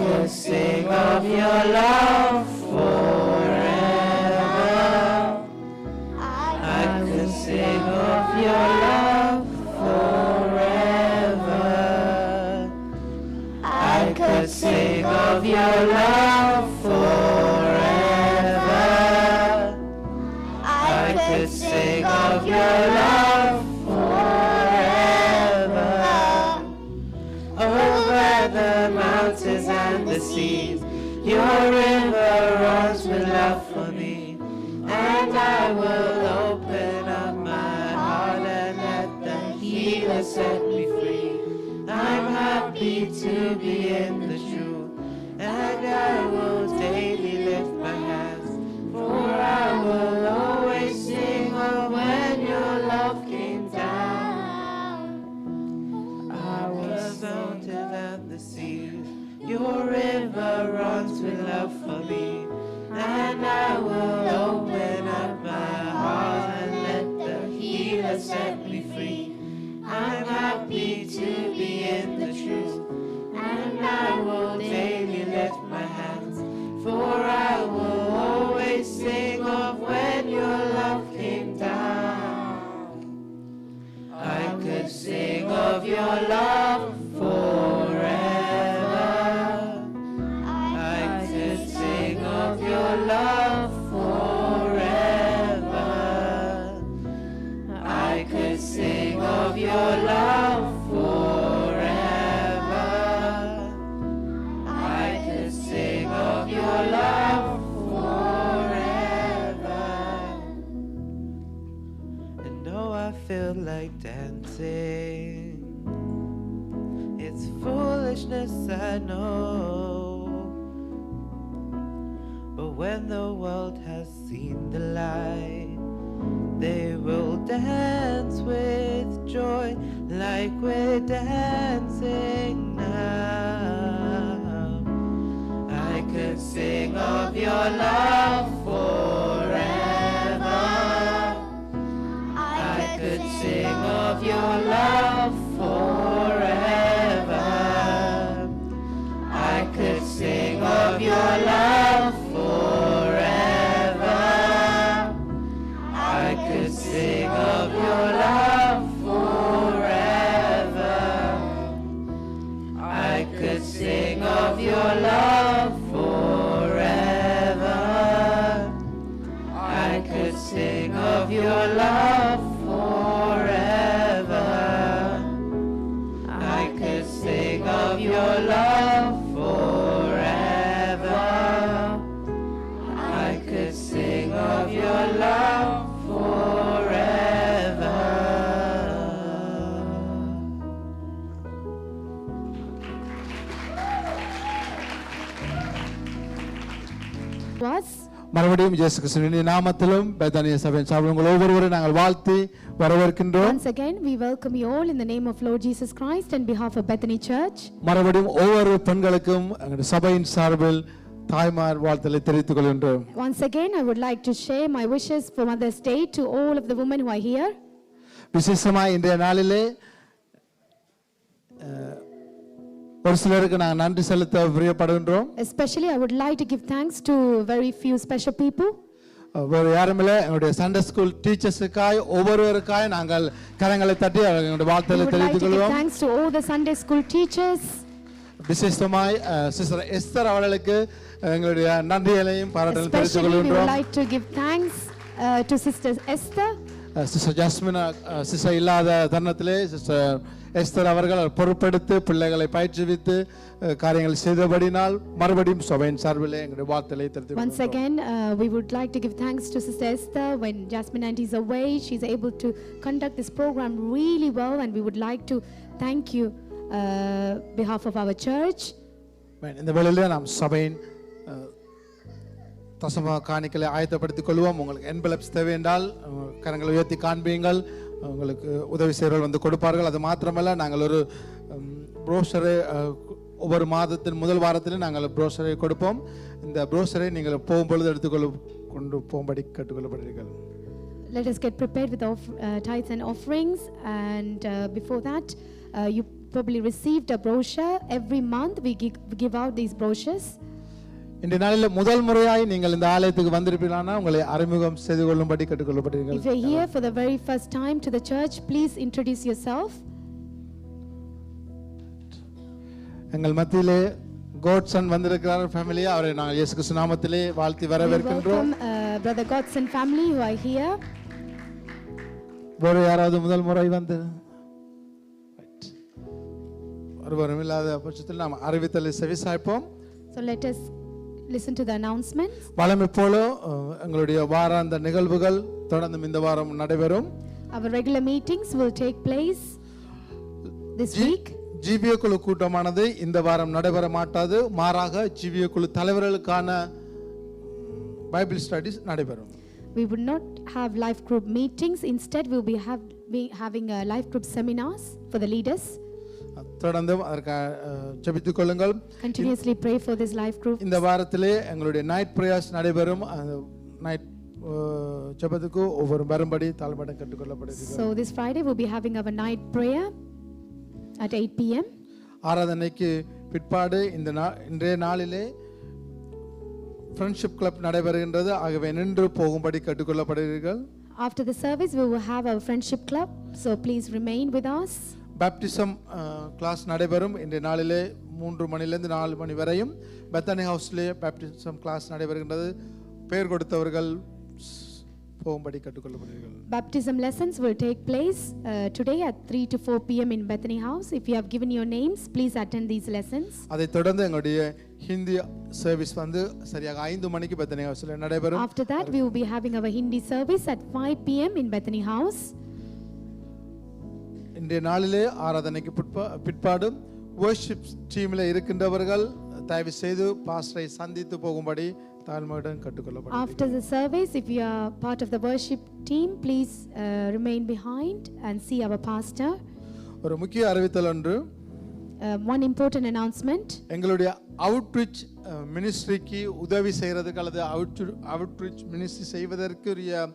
will sing of your love forever. I could sing of your love forever. I could sing of your love forever. I could sing of your love forever. Over the mountains and the seas, your river runs with love for me, and I will open up my heart and let the healer set me free. I'm happy to be in the truth, and I will daily lift my hands, for I will always sing of when your love came down. I was mountain and the seas, your river runs with love for me, and I will open up my heart and let the healer set me free. I'm happy to be in the truth, and I will daily lift my hands, for I will always sing of when your love came down. I could sing of your love forever. I could sing of your love forever. I could sing of your love forever. I could sing of your love forever. And though I feel like dancing, it's foolishness, I know. But when the world has seen the light, they will dance with joy like we're dancing now. I could sing of your love forever. I could sing of your love forever. I could sing of your love forever. I could sing of your love forever. I could sing of your love forever. I could sing of your love forever. I could sing of your love forever. I could sing of your love forever. Was மறுபடியும் இயேசு கிறிஸ்துவின் நாமத்திலும் பெத்தானியா சபையின் சார்பில் உங்கள் ஒவ்வொருவரையும் நாங்கள் வாழ்த்தி வரவேற்கின்றோம். once again we welcome you all in the name of Lord Jesus Christ and behalf of Bethany Church. மறுபடியும் ஒவ்வொரு பெண்களுக்கும் எங்கள் சபையின் சார்பில் தாய்மார் வாழ்த்துக்களை தெரிவித்துக் கொள்கின்றோம். Once again I would like to share my wishes for Mother's Day to all of the women who are here. விசேஷமாக இன்றைய நாளிலே ஒரு சிலருக்கு நாங்கள் நன்றி செலுத்த பிரியப்படுகின்றோம். Especially I would like to give thanks to very few special people. வேறு யாருமில்லை, எங்களுடைய சண்டே ஸ்கூல் டீச்சர்ஸுக்காய் ஒவ்வொருவருக்காய் நாங்கள் கரங்களை தட்டி எங்களுடைய வாழ்த்துக்களை We would like தெரிவித்துக் to give கொள்வோம். thanks to all the Sunday school teachers. விசேஷமாய் சிஸ்டர் எஸ்தர் அவர்களுக்கு எங்களுடைய நன்றிகளையும் பாராட்டுகளையும் தெரிவித்துக் Especially we would கொள்கின்றோம். like to give thanks to Sister Esther. Sister jasmine sister இல்லாத தருணத்திலே சிஸ்டர் எஸ்தர் அவர்கள் பொறுப்பெடுத்து பிள்ளைகளை பயிற்றுவித்து காரியங்களை செய்தபடினால் மறுபடியும் சபையின் சார்பிலே எங்களுடைய வாழ்த்துக்களை தெரிவித்துக் Once again, we would like to give thanks to Sister Esther. When Jasmine Auntie is away, she's able to conduct this program really well, and we would like to thank you behalf of our church. இந்த வேளையிலே நாம் சபையின் தசம காணிக்களை ஆயத்தப்படுத்திக் கொள்வோம். உங்களுக்கு என்வெலப்ஸ் தேவை என்றால் கரங்களை உயர்த்தி காண்பீங்கள். உங்களுக்கு உதவி செய்கிறவர்கள் வந்து கொடுப்பார்கள். அது மாத்திரமல்ல, நாங்கள் ஒரு ப்ரோஷரை ஒவ்வொரு மாதத்தின் முதல் வாரத்திலும் நாங்கள் ப்ரோஷரை கொடுப்போம். இந்த ப்ரோஷரை நீங்கள் போகும்பொழுது கொண்டு போகும்படி கேட்டுக்கொள்ளப்படுகிறீர்கள். Let us get prepared with tithes and offerings, and before that you probably received a brochure. Every month we give out these brochures. இந்த நாளில் முதல் முறையாய் நீங்கள் இந்த ஆலயத்துக்கு வந்திருப்பீங்கன்னா உங்களை அறிமுகம் செய்து கொள்ளும்படி கேட்டுக்கொள்ளப்படுகிறீர்கள். If you are here for the very first time to the church, please introduce yourself. எங்கள் மத்தியிலே கோட்சன் வந்திருக்கிறார் ஃபேமிலி. அவரை நாங்கள் இயேசு கிறிஸ்து நாமத்திலே வாழ்த்தி வரவேற்கின்றோம். Welcome brother Godson family who are here. வேறு யாராவது முதல் முறை வந்து ஒருவரும் இல்லாத பட்சத்தில் நாம் அறிவித்தலை செவிசாய்ப்போம். So let us listen to the announcements. வழமை போல எங்களுடைய வாராந்த நிகழ்வுகள் தொடர்ந்து இந்த வாரம் நடைபெறும். Our regular meetings will take place this week. ஜீவிய குழு கூட்டமானது இந்த வாரம் நடைபெற மாட்டாது. மாறாக ஜீவிய குழு தலைவர்களுக்கான பைபிள் ஸ்டடீஸ் நடைபெறும். We would not have life group meetings. Instead, we will be having a life group seminars for the leaders. தொடர்ந்து அதற்கு ஜெபித்துக் கொள்ளுங்கள். Continuously pray for this life group. இந்த வாரத்திலே எங்களுடைய நைட் பிரேயர்ஸ் நடைபெறும். நைட் ஜெபத்துக்கு ஒவ்வொரு வரும்படி தாழ்மையுடன் கேட்டுக்கொள்ளப்படுகிறது. So this Friday we'll be having our night prayer at 8 p.m. ஆராதனைக்கு பிற்பாடு இன்றைய நாளிலே ஃப்ரெண்ட்ஷிப் கிளப் நடைபெறுகின்றது. ஆகவே நின்று போகும்படி கேட்டுக்கொள்ளப்படுகிறீர்கள். After the service we will have our friendship club, so please remain with us. Baptism class நடைபெறும். இன்றைய நாளிலே 3 மணிலிருந்து 4 மணி வரையும் பெத்தனி ஹவுஸ்லே பேப்டிசம் கிளாஸ் நடைபெறுகின்றது. பெயர் கொடுத்தவர்கள் போகும்படி கேட்டுக்கொள்ளப்படுகிறீர்கள். Baptism lessons will take place today at 3 to 4 p.m. in Bethany House. If you have given your names, please attend these lessons. அதைத் தொடர்ந்து எங்களுடைய ஹிந்தி சர்வீஸ் வந்து சரியாக 5 மணிக்கு பெத்தனி ஹவுஸ்ல நடைபெறும். After that we will be having our Hindi service at 5 p.m. in Bethany House. இன்றைய நாளிலே ஆராதனைக்கு பிற்பாடு வர்ஷிப் டீமில் இருக்கின்றவர்கள் தயவு செய்து பாஸ்டரை சந்தித்து போகும்படி தாழ்மையுடன் கேட்டுக்கொள்ளப்படுகிறீர்கள். After the service, if you are part of the worship team, please remain behind and see our pastor. ஒரு முக்கிய அறிவித்தல் ஒன்று. One important announcement. எங்களுடைய அவுட்ரீச் மினிஸ்ட்ரிக்கு உதவி செய்யறதுக்கு அல்லது அவுட்ரீச் மினிஸ்ட்ரி செய்வதற்குரிய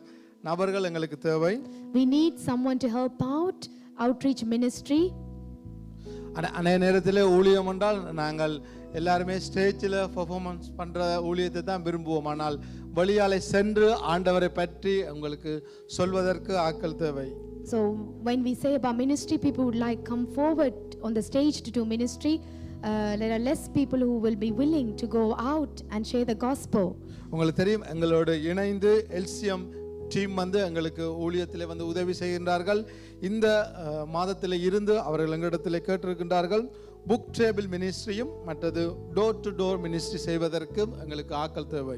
நபர்கள் எங்களுக்கு தேவை. We need someone to help out outreach ministry. அநேக நேரத்தில் ஊழியம் என்றால் நாங்கள் எல்லாருமே ஸ்டேஜில் பெர்ஃபார்மன்ஸ் பண்ணுற ஊழியத்தை தான் விரும்புவோம். ஆனால் வெளியாலே சென்று ஆண்டவரை பற்றி உங்களுக்கு சொல்வதற்கு ஆட்கள் தேவை. So when we say about ministry, people would like come forward on the stage to do ministry. There are less people who will be willing to go out and share the gospel. உங்களுக்கு தெரியும், எங்களோடு இணைந்து LCM team வந்து எங்களுக்கு ஊழியத்தில் வந்து உதவி செய்கின்றார்கள். இந்த மாதத்தில் இருந்து அவர்கள் எங்களிடத்தில் கேட்டிருக்கின்றார்கள் புக் டேபிள் மினிஸ்ட்ரியும் மற்றது டோர் டு டோர் மினிஸ்ட்ரி செய்வதற்கு எங்களுக்கு ஆட்கள் தேவை.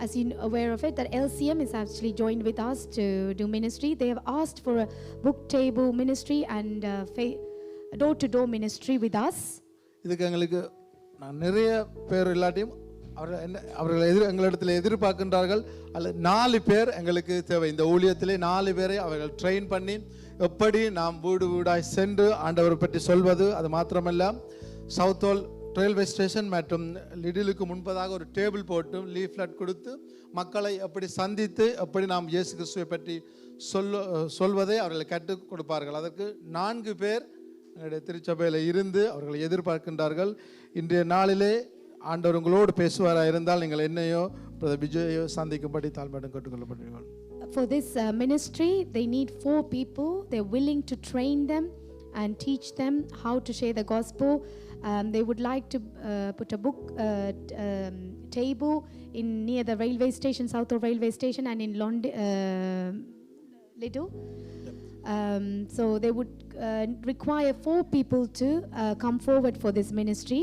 As you are aware of it, that LCM is actually joined with us to do ministry. They have asked for a book table ministry and door to door ministry with us. இதுக்கு எங்களுக்கு நான் நிறைய பேர் இல்லாட்டியும் அவர்கள் எங்களிடத்தில் எதிர்பார்க்கின்றார்கள். அல்ல 4 பேர் எங்களுக்கு தேவை. இந்த ஊழியத்திலே 4 பேரை அவர்கள் ட்ரெயின் பண்ணி எப்படி நாம் வீடு வீடாய் சென்று ஆண்டவரை பற்றி சொல்வது. அது மாத்திரமல்ல, சவுத்தோல் ரயில்வே ஸ்டேஷன் மற்றும் லிடிலுக்கு முன்பதாக ஒரு டேபிள் போட்டு லீஃப்லெட் கொடுத்து மக்களை எப்படி சந்தித்து எப்படி நாம் இயேசு கிறிஸ்துவை பற்றி சொல்வதை அவர்கள் கற்றுக் கொடுப்பார்கள். அதற்கு 4 பேர் எங்களுடைய திருச்சபையில் இருந்து அவர்களை எதிர்பார்க்கின்றார்கள். இன்றைய நாளிலே ஆண்டவர் உங்களோடு பேசுவாராக இருந்தால் நீங்கள் என்னையோ பிரதர் விஜயோ சந்திக்கும்படி தாழ்மையுடன் கேட்டுக்கொள்ளப்படுவீர்கள். For this ministry, they need 4 people. They're willing to train them and teach them how to share the gospel. They would like to put a book table in near the railway station, South Railway Station, and in Lido. So they would require 4 people to come forward for this ministry.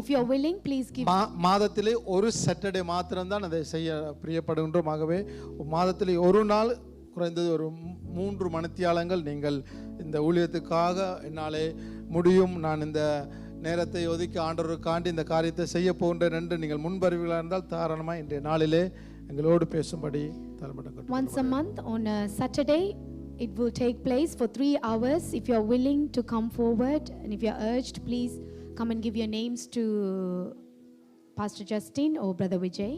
If you are willing, please give. மாதத்திலே ஒரு Saturday மாத்திரம் தான் அதை செய்ய பிரியப்படுகின்றோம். ஆகவே மாதத்திலே ஒரு நாள் குறைந்தது ஒரு 3 மணித்தியாலங்கள் நீங்கள் இந்த ஊழியத்துக்காக என்னாலே முடியும், நான் இந்த நேரத்தை ஒதுக்கி ஆண்டவருக்காண்டி இந்த காரியத்தை செய்ய போகின்றேன் என்று நீங்கள் முன்பறிவுகளாக இருந்தால் தாராளமாக இன்றைய நாளிலே எங்களோடு பேசும்படி தலைமட்டம். Once a month on a Saturday, it will take place for 3 hours. If you are willing to come forward and if you are urged, please come and give your names to Pastor Justin or Brother Vijay.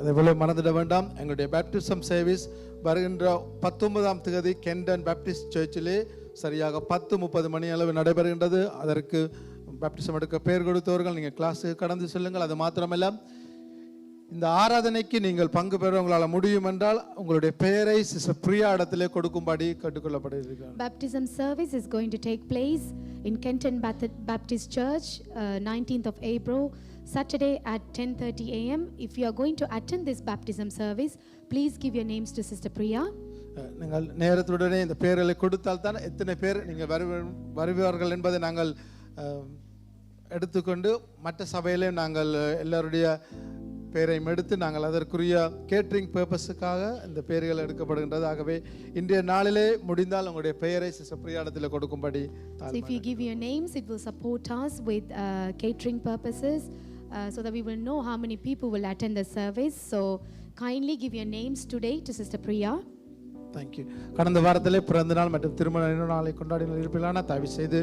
அதேபோல மறந்துட வேண்டாம், எங்களுடைய baptism service வருகின்ற 19ஆம் தேதி கெண்டன் Baptist சர்ச்சிலே சரியாக 10:30 மணி அளவு நடைபெறுகின்றது. அதற்கு பேப்டிசம் எடுக்க பெயர் கொடுத்தவர்கள் நீங்கள் கிளாஸுக்கு கடந்து செல்லுங்கள். அது மாத்திரமல்ல, இந்த ஆராதனைக்கு நீங்கள் பங்கு பெற உங்களால் முடியும் என்றால் உங்களுடைய பெயரை சிஸ்டர் பிரியா இடத்திலே கொடுக்கும்படி கேட்டுக்கொள்ளப்படுகிறீர்கள். Baptism service is going to take place in Kenton Baptist Church, 19th of April, Saturday at 10:30 a.m. If you are going to attend this baptism service, please give your names to Sister Priya. நீங்கள் நேரத்துடனே இந்த பெயர்களை கொடுத்தால் தான் எத்தனை பேர் நீங்கள் வருவார்கள் என்பதை நாங்கள் எடுத்துக்கொண்டு மற்ற சபையிலே நாங்கள் எல்லாருடைய பெயரையும் எடுத்து நாங்கள் அதற்குரிய கேட்ரிங் பர்பஸுக்காக இந்த பெயர்கள் எடுக்கப்படுகின்றது. ஆகவே இன்றைய நாளிலே முடிந்தால் உங்களுடைய பெயரை சிஸ்டர் பிரியாடத்தில் கொடுக்கும்படி. So if you give your names, it will support us with catering purposes, so that we will know how many people will attend the service. So kindly give your names today to Sister Priya. Thank you. கடந்த வாரத்திலே பிறந்த நாள் மற்றும் திருமண நாளை கொண்டாடின இருப்பிலான தயவு செய்து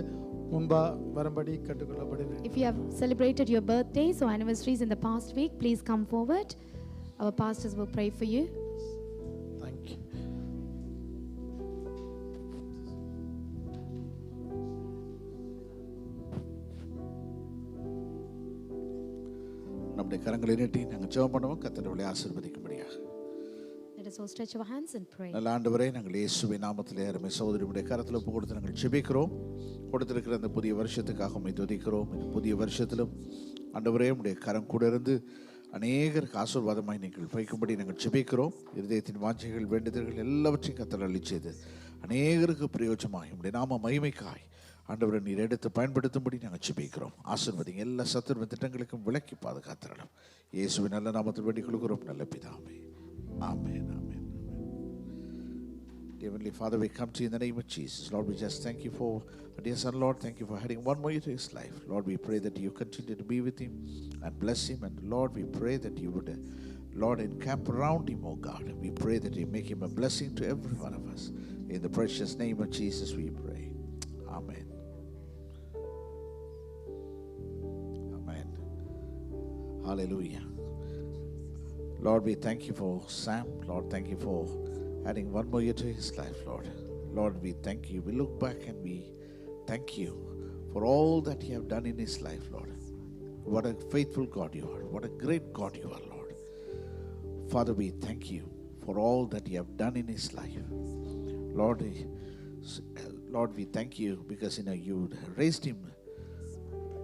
முன்பா வரும்படி கேட்டுக்கொள்ளப்படுகிறேன். If you have celebrated your birthdays or anniversaries in the past week, please come forward. Our pastors will pray for you. Thank you. நம்முடைய கரங்களை நீட்டி நாங்கள் ஜெபம் பண்ணுவோம். கர்த்தருடைய ஆசீர்வதிக்கும்படியாக. Let us all stretch our hands and pray. நல்ல ஆண்டவரே, நாங்கள் இயேசுவின் நாமத்திலே அருமை சகோதரியுடைய கரத்தில் ஒப்பு கொடுத்து நாங்கள் ஜெபிக்கிறோம். கொடுத்திருக்கிற அந்த புதிய வருஷத்துக்காக உம்மை துதிக்கிறோம். இந்த புதிய வருஷத்திலும் ஆண்டவரே உம்முடைய கரம் கூட இருந்து அநேகருக்கு ஆசீர்வாதமாய் நீங்கள் வைக்கும்படி நாங்கள் ஜெபிக்கிறோம். இருதயத்தின் வாஞ்சைகள் வேண்டுதல்கள் எல்லாவற்றையும் கர்த்தர் அருளி செய்து அநேகருக்கு பிரயோஜனமாய் உம்முடைய நாம மகிமைக்காய் ஆண்டவரை நீர் எடுத்து பயன்படுத்தும்படி நாங்கள் ஜெபிக்கிறோம். ஆசீர்வதிங்க. எல்லா சத்துருவின் திட்டங்களுக்கும் விலக்கி பாதுகாத்திரணும். இயேசுவின் நல்ல நாமத்தில் வேண்டிக் கொள்கிறோம் நல்ல பிதாவே. Amen, amen, amen. Heavenly Father, we come to you in the name of Jesus. Lord, we just thank you for our dear son, Lord. Thank you for adding one more year to his life. Lord, we pray that you continue to be with him and bless him. And Lord, we pray that you would, Lord, encamp around him, oh God. We pray that you make him a blessing to every one of us. In the precious name of Jesus, we pray. Amen. Amen. Hallelujah. Lord, we thank you for Sam. Lord, thank you for adding one more year to his life, Lord. Lord, we thank you. We look back and we thank you for all that you have done in his life, Lord. What a faithful God you are. What a great God you are, Lord. Father, we thank you for all that you have done in his life. Lord, we thank you because you raised him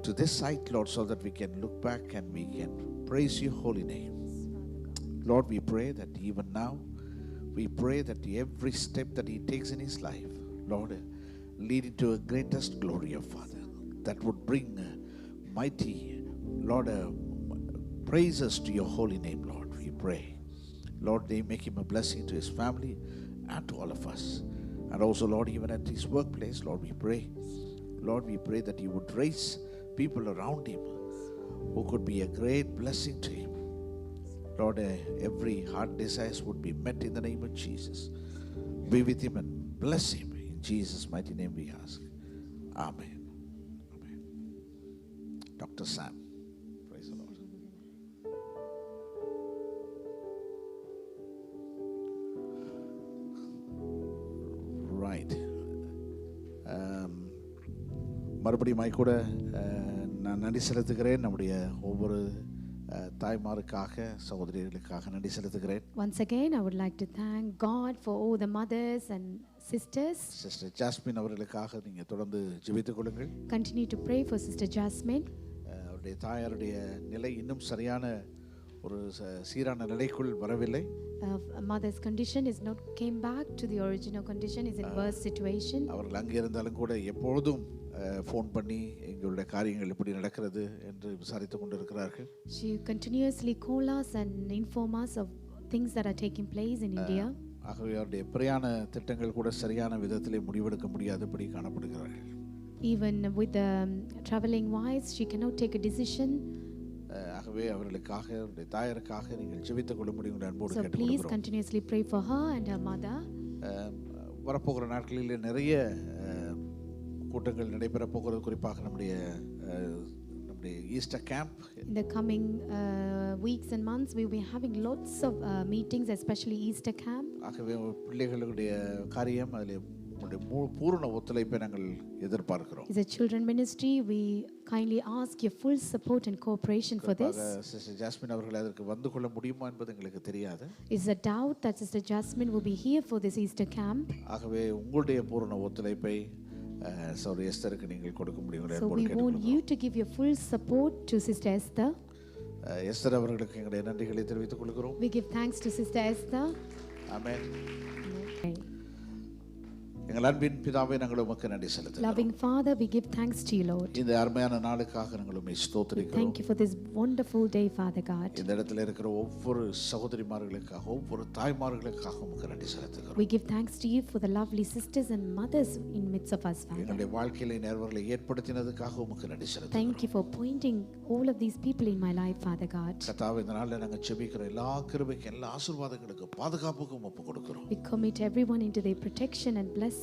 to this side, Lord, so that we can look back and we can praise your holy name. Lord, we pray that even now, we pray that every step that he takes in his life, Lord, leading to a greatest glory of Father, that would bring mighty, Lord, praises to your holy name, Lord, we pray. Lord, they make him a blessing to his family and to all of us. And also, Lord, even at his workplace, Lord, we pray. Lord, we pray that you would raise people around him who could be a great blessing to him. Lord, every heart desires would be met in the name of Jesus. Be with him and bless him. In Jesus' mighty name we ask. Amen. Amen. Dr. Sam. Praise the Lord. Right. மறுபடியும் கூட நான் நன்றி செலுத்துகிறேன். நம்முடைய ஒவ்வொரு தாய்மாருக்காக சகோதரிகளுக்காக நன்றி செலுத்துகிறேன். Once again, I would like to thank God for all the mothers and sisters. Sister Jasmine அவர்களுக்காக நீங்க தொடர்ந்து ஜெபித்துக் கொள்ளுங்கள். Continue to pray for Sister Jasmine. அவருடைய தாயாருடைய நிலை இன்னும் சரியான ஒரு சீரான நிலைக்குள் வரவில்லை. Mother's condition is not came back to the original condition, is in worse situation. அவர்கள் அங்கே இருந்தாலும் கூட எப்பொழுதும் ஃபோன் பண்ணி எங்களுடைய காரியங்கள் எப்படி நடக்கிறது என்று விசாரித்துக் கொண்டிருக்கிறார்கள். She continuously call us and inform us of things that are taking place in India. ஆகவே அவருடைய பிரயாண திட்டங்கள் கூட சரியான விதத்திலே முடிவெடுக்க முடியாதபடி காணப்படுகிறார்கள். Even with the traveling wise, she cannot take a decision. ஆகவே அவர்களுக்காக அவருடைய தாயாருக்காக நீங்கள் ஜெபித்துக் கொள்ளும்படி உங்கள் அன்போடு So please கேட்டுக்கொள்கிறோம். continuously pray for her and her mother. வரப்போகிற நாட்களில் நிறைய கூட்டங்கள் நடைபெற போகிறது. குறிப்பாக நம்முடைய Easter camp. In the coming weeks and months, we will be having lots of meetings, especially Easter camp. ஆகவே பிள்ளைகளுடைய காரியம் அதில் பூரண ஒத்துழைப்பை நாங்கள் எதிர்பார்க்கிறோம். As a children ministry, we kindly ask your full support and cooperation for this. Sister jasmine அவர்கள் அதற்கு வந்து கொள்ள முடியுமா என்பது எங்களுக்கு தெரியாது. It's a doubt that Sister Jasmine will be here for this Easter camp. ஆகவே உங்களுடைய பூரண ஒத்துழைப்பை சௌரி எஸ்தருக்கு நீங்கள் கொடுக்க முடியும். So we want you to give your full support to Sister Esther. Esther அவர்களுக்கு எங்களுடைய நன்றிகளை தெரிவித்துக் கொள்கிறோம். We give thanks to Sister Esther. Amen. Amen. எங்கள் அன்பின் பிதாவே நாங்கள் உமக்கு நன்றி செலுத்துகிறோம். Loving Father, we give thanks to you, Lord. இந்த அருமையான நாளுக்காக நாங்கள் உம்மை ஸ்தோத்திரிக்கிறோம். Thank you for this wonderful day, Father God. இந்த இடத்துல இருக்கிற ஒவ்வொரு சகோதரிமார்களுக்காக ஒவ்வொரு தாய்மார்களுக்காக உமக்கு நன்றி செலுத்துகிறோம். We give thanks to you for the lovely sisters and mothers in midst of us, Father. எங்களுடைய வாழ்க்கையில நேர்வர்களை ஏற்படுத்தினதுக்காக உமக்கு நன்றி செலுத்துகிறோம். Thank you for appointing all of these people in my life, Father God. கர்த்தாவே இந்த நாளில் நாங்கள் ஜெபிக்கிற எல்லா கிருபைக்கும் எல்லா ஆசீர்வாதங்களுக்கும் பாதுகாப்புக்கும் ஒப்பு கொடுக்கிறோம். We commit everyone into their protection and blessings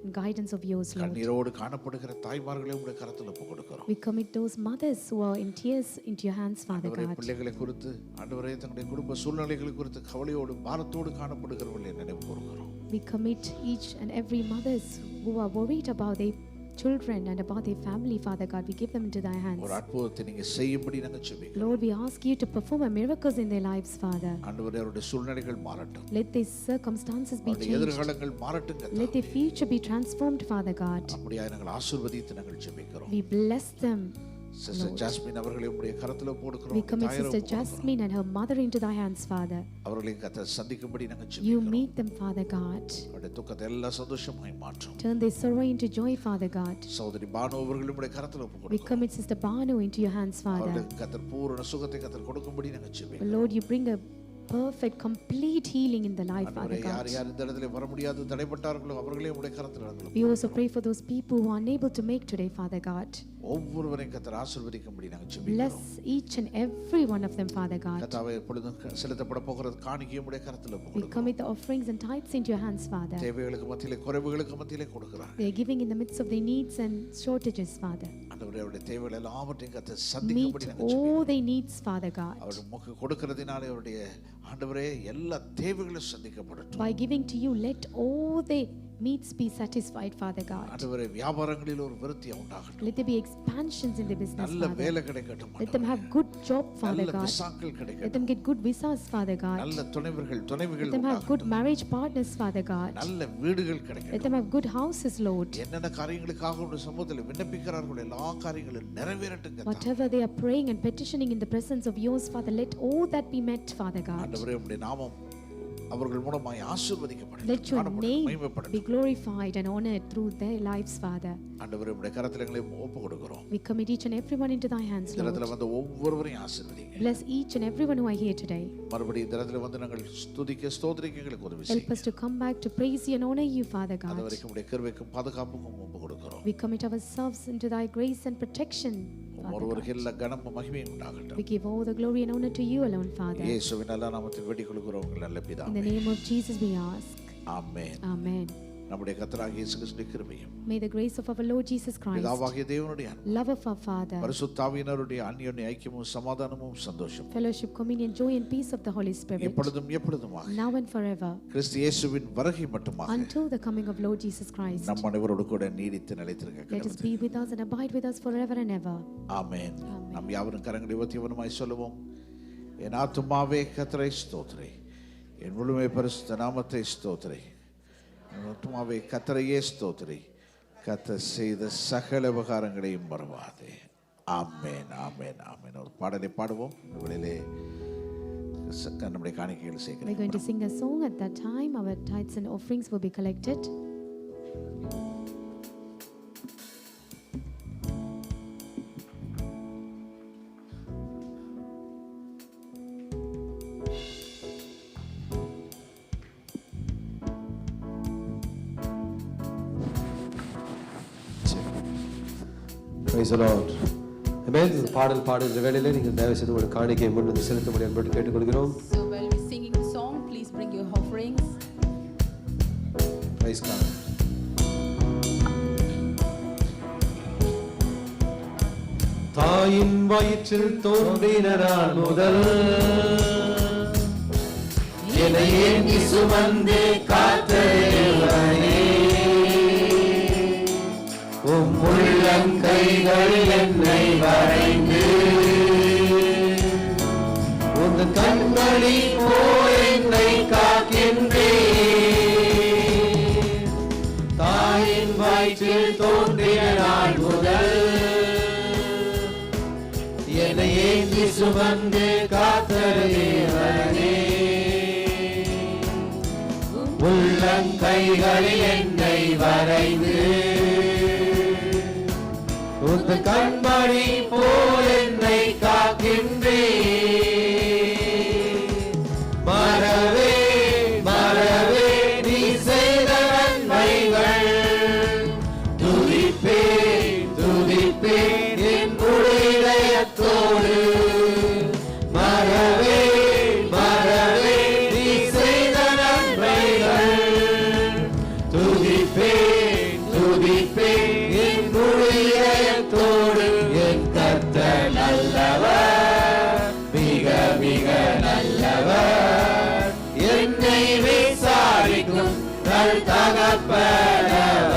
and guidance of yours, Lord. கண்ணீரோடு காணப்படுகிற தாய்மார்களை உம்முடைய கரத்தில் ஒப்பு கொடுக்கிறோம். We commit those mothers who are in tears into your hands, Father ஆண்டவரே God. பிள்ளைகளை குறித்து ஆண்டவரே தங்களுடைய குடும்ப சூழ்நிலைகளை குறித்து கவலையோடு பாரத்தோடு காணப்படுகிறவர்களை நினைவு கூறுகிறோம். We commit each and every mothers who are worried about their children and about their family, Father God. We give them into thy hands. ஒரு அற்புதத்தை நீங்க செய்யும்படி நாங்கள் ஜெபிக்கிறோம். Lord, we ask you to perform a miracles in their lives, Father. ஆண்டவரே அவருடைய சூழ்நிலைகள் மாறட்டும். Let their circumstances be அவருடைய changed. எதிர்காலங்கள் மாறட்டும் Let கர்த்தாவே. their future be transformed, Father God. அப்படியே நாங்கள் ஆசீர்வதித்து நாங்கள் ஜெபிக்கிறோம். We bless them. Sister jasmine அவர்களை உம்முடைய கரத்தில் ஒப்பு கொடுக்கிறோம். We commit Sister Jasmine and her mother into thy hands, Father. அவர்களை கர்த்தர் சந்திக்கும்படி நாங்கள் You ஜெபிக்கிறோம். meet them, Father God. அவருடைய துக்கத்தை எல்லாம் சந்தோஷமாய் மாற்றும். Turn their sorrow into joy, Father God. சகோதரி பானு அவர்களை உம்முடைய கரத்தில் ஒப்பு We கொடுக்கிறோம். commit Sister Banu into your hands, Father. அவர்களுக்கு கர்த்தர் பூரண சுகத்தை கர்த்தர் கொடுக்கும்படி நாங்கள் ஜெபிக்கிறோம். Lord, you bring a perfect, complete healing in the life, ஆண்டவரே Father யார் God. யார் இந்த இடத்துல வர முடியாது தடைப்பட்டார்களோ அவர்களே உம்முடைய கரத்தில் நாங்கள் We also pray for those people who are unable to make today, Father God. ஒவ்வொருவரையும் கர்த்தர் ஆசீர்வதிக்கும்படி நாங்கள் Bless ஜெபிக்கிறோம். each and every one of them, Father God. கர்த்தாவே எப்பொழுதும் செலுத்தப்பட போகிறது காணிக்கை உம்முடைய கரத்தில் ஒப்பு We கொடுக்கிறோம். commit the offerings and tithes into your hands, Father. தேவைகளுக்கு மத்தியிலே குறைவுகளுக்கு மத்தியிலே கொடுக்கிறார். They are giving in the midst of their needs and shortages, Father. ஆண்டவரே அவருடைய தேவைகள் எல்லாவற்றையும் கர்த்தர் Meet சந்திக்கும்படி நாங்கள் ஜெபிக்கிறோம். all their needs, Father God. அவர் உமக்கு கொடுக்கிறதினாலே அவருடைய ஆண்டவரே எல்லா தேவைகளும் சந்திக்கப்படட்டும். By giving to you, let all their needs be satisfied, Father God. ஆண்டவரே வியாபாரங்களில் ஒரு விருத்தி உண்டாகட்டும். Let there be expansions in their business, நல்ல Father. வேலை கிடைக்கட்டும். Let them have good job, Father நல்ல God. விசாக்கள் Let கிடைக்கட்டும். them get good visas, Father God. நல்ல துணைவிகள் Let துணைவிகள் them have good உண்டாகட்டும். marriage partners, Father God. நல்ல வீடுகள் Let கிடைக்கட்டும். them have good houses, Lord. என்னென்ன காரியங்களுக்காக உடைய சமூகத்தில் விண்ணப்பிக்கிறார்களோ எல்லா காரியங்களும் நிறைவேறட்டும் கர்த்தாவே. Whatever they are praying and petitioning in the presence of yours, Father, let all that be met, Father God. ஆண்டவரே உம்முடைய நாமம் அவர்கள் மூலமாய் ஆசீர்வதிக்கப்படட்டும். Let your காணப்படட்டும், name be மகிமைப்படட்டும். glorified and honored through their lives, Father. ஆண்டவரே உம்முடைய கரத்தில் எங்களை ஒப்பு கொடுக்கிறோம். We commit each and everyone into thy hands, இந்த இடத்துல Lord. வந்து ஒவ்வொருவரையும் ஆசீர்வதிங்க. Bless each and everyone who are here today. மறுபடியும் இந்த இடத்துல வந்து நாங்கள் ஸ்துதிக்க ஸ்தோத்திரிக்க எங்களுக்கு உதவி Help செய்யுங்க. us to come back to praise you and honor you, Father அது God. வரைக்கும் உடைய கிருபைக்கும் பாதுகாப்புக்கும் ஒப்பு கொடுக்கிறோம். We commit ourselves into thy grace and protection, Father ஒருவருக்கு God. எல்லா கனமும் மகிமையும் உண்டாகட்டும். We give all the glory and honor to you alone, Father. இயேசுவின் நல்ல நாமத்தில் வேண்டிக் கொள்கிறோம் உங்கள் நல்ல In the பிதாவே. name of Jesus we ask. Amen. Amen. நம்முடைய கர்த்தராகிய இயேசு கிறிஸ்துவின் கிருபையும் May the grace of our Lord Jesus Christ, பிதாவாகிய தேவனுடைய அன்பும் love of our Father, பரிசுத்த ஆவியினருடைய அந்யோன்ய ஐக்கியமும் சமாதானமும் சந்தோஷம் fellowship, communion, joy and peace of the Holy Spirit, எப்பொழுதும் எப்பொழுதுமாக now and forever, கிறிஸ்து இயேசுவின் வருகை மட்டுமாக until the coming of Lord Jesus Christ. நம் அனைவரோடு கூட நீடித்து நிலைத்திருக்க Let us கடவுள். be with us and abide with us forever and ever. ஆமென். நம் யாவரும் கரங்களை உயர்த்தியவனுமாய் சொல்லுவோம். என் ஆத்துமாவே கர்த்தரை ஸ்தோத்திரி, என் முழுமை பரிசுத்த நாமத்தை ஸ்தோத்திரி. என் ஆத்துமாவே கர்த்தரையே ஸ்தோத்திரி, கர்த்தர் செய்த சகல உபகாரங்களையும் மறவாதே. ஆமென் ஆமென் ஆமென். ஒரு பாடலை பாடுவோம். இவளிலே நம்முடைய காணிக்கைகள் We're சேர்க்கிறேன். going to sing a song. At that time, our tithes and offerings will be collected. Praise the Lord. Amen. இந்த பாடல் பாடுகிற வேளையிலே நீங்கள் தயவு செய்து ஒரு காணிக்கையை முன் வந்து செலுத்தும்படி அன்போடு கேட்டுக்கொள்கிறோம். So while we're singing the song, please bring your offerings. Praise God. தாயின் வயிற்றில் தோன்றின நாள் முதல் என்னை ஏந்தி சுமந்து காத்த தேவனே, உம் உள்ளங்கைகள் என்னை வரைந்து உந்தன் கண்மணி போல் என்னை காக்கின்றேன். தாயின் வயிற்றில் தோன்றிய நாள் முதல் என்னை ஏந்தி சுமந்து காத்த தேவனே, உள்ளங்கைகளில் என்னை வரைந்து உந்தன் கண்மணி போல் என்னை காக்கின்றேன். மறவே மறவே நீ செய்த நன்மைகள், துதிப்பேன் துதிப்பேன் என் இதயத்தோடு. மறவே மறவே நீ செய்த நன்மைகள், துதிப்பேன் துதிப்பேன் என் இதயத்தோடு. என் கர்த்தர் நல்லவர், மிக மிக நல்லவர், என்னை விசாரிக்கும் நல் தகப்பனவர்.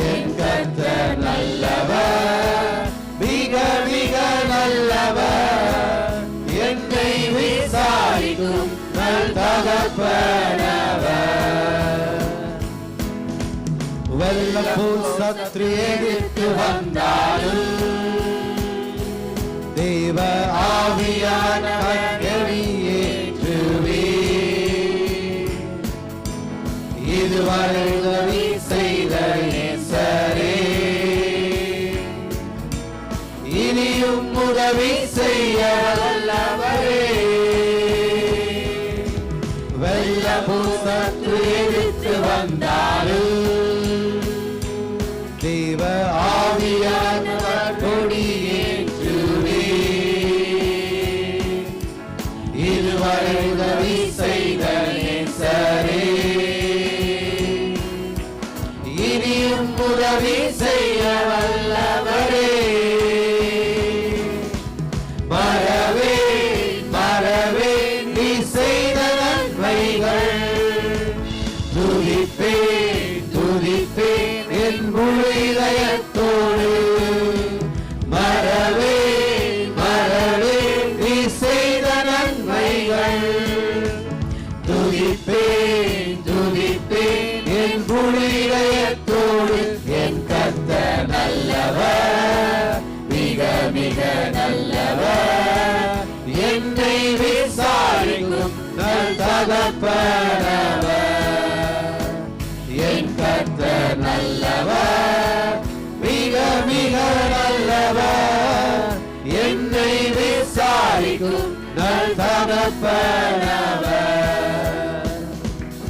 என் கர்த்தர் நல்லவர், மிக மிக நல்லவர், என்னை விசாரிக்கும் நல் தகப்பனவர். வெள்ளப்போல் சத்ரு எதிர்த்து வந்தாலும் தேவ ஆவியானவர் ஏற்றுவே. இதுவரை உதவி செய்த நேசரே, இனியும் உதவி செய்ய வல்லவரே. வெள்ளப்போல் சத்ரு எதிர்த்து வந்தாலும் தேவ ஆவியானவர் கொடியேற்றுவே. இதுவரை உதவி செய்த நேசரே, இனியும் உதவி செய்ய வல்லவரே. மறவே மறவே நீ செய்த நன்மைகள், துதிப்பேன் துதிப்பேன் என் முழு இதயத்தோடு. மறவே மறவே நீ செய்த நன்மைகள், துதிப்பேன் துதிப்பேன் என் முழு இதயத்தோடு. என் கர்த்தர் நல்லவர், மிக மிக நல்லவர், என்னை விசாரிக்கும் நல் தகப்பனவர். என் கர்த்தர் நல்லவர், மிக மிக நல்லவர், என்னை விசாரிக்கும் நல் தகப்பனவர்.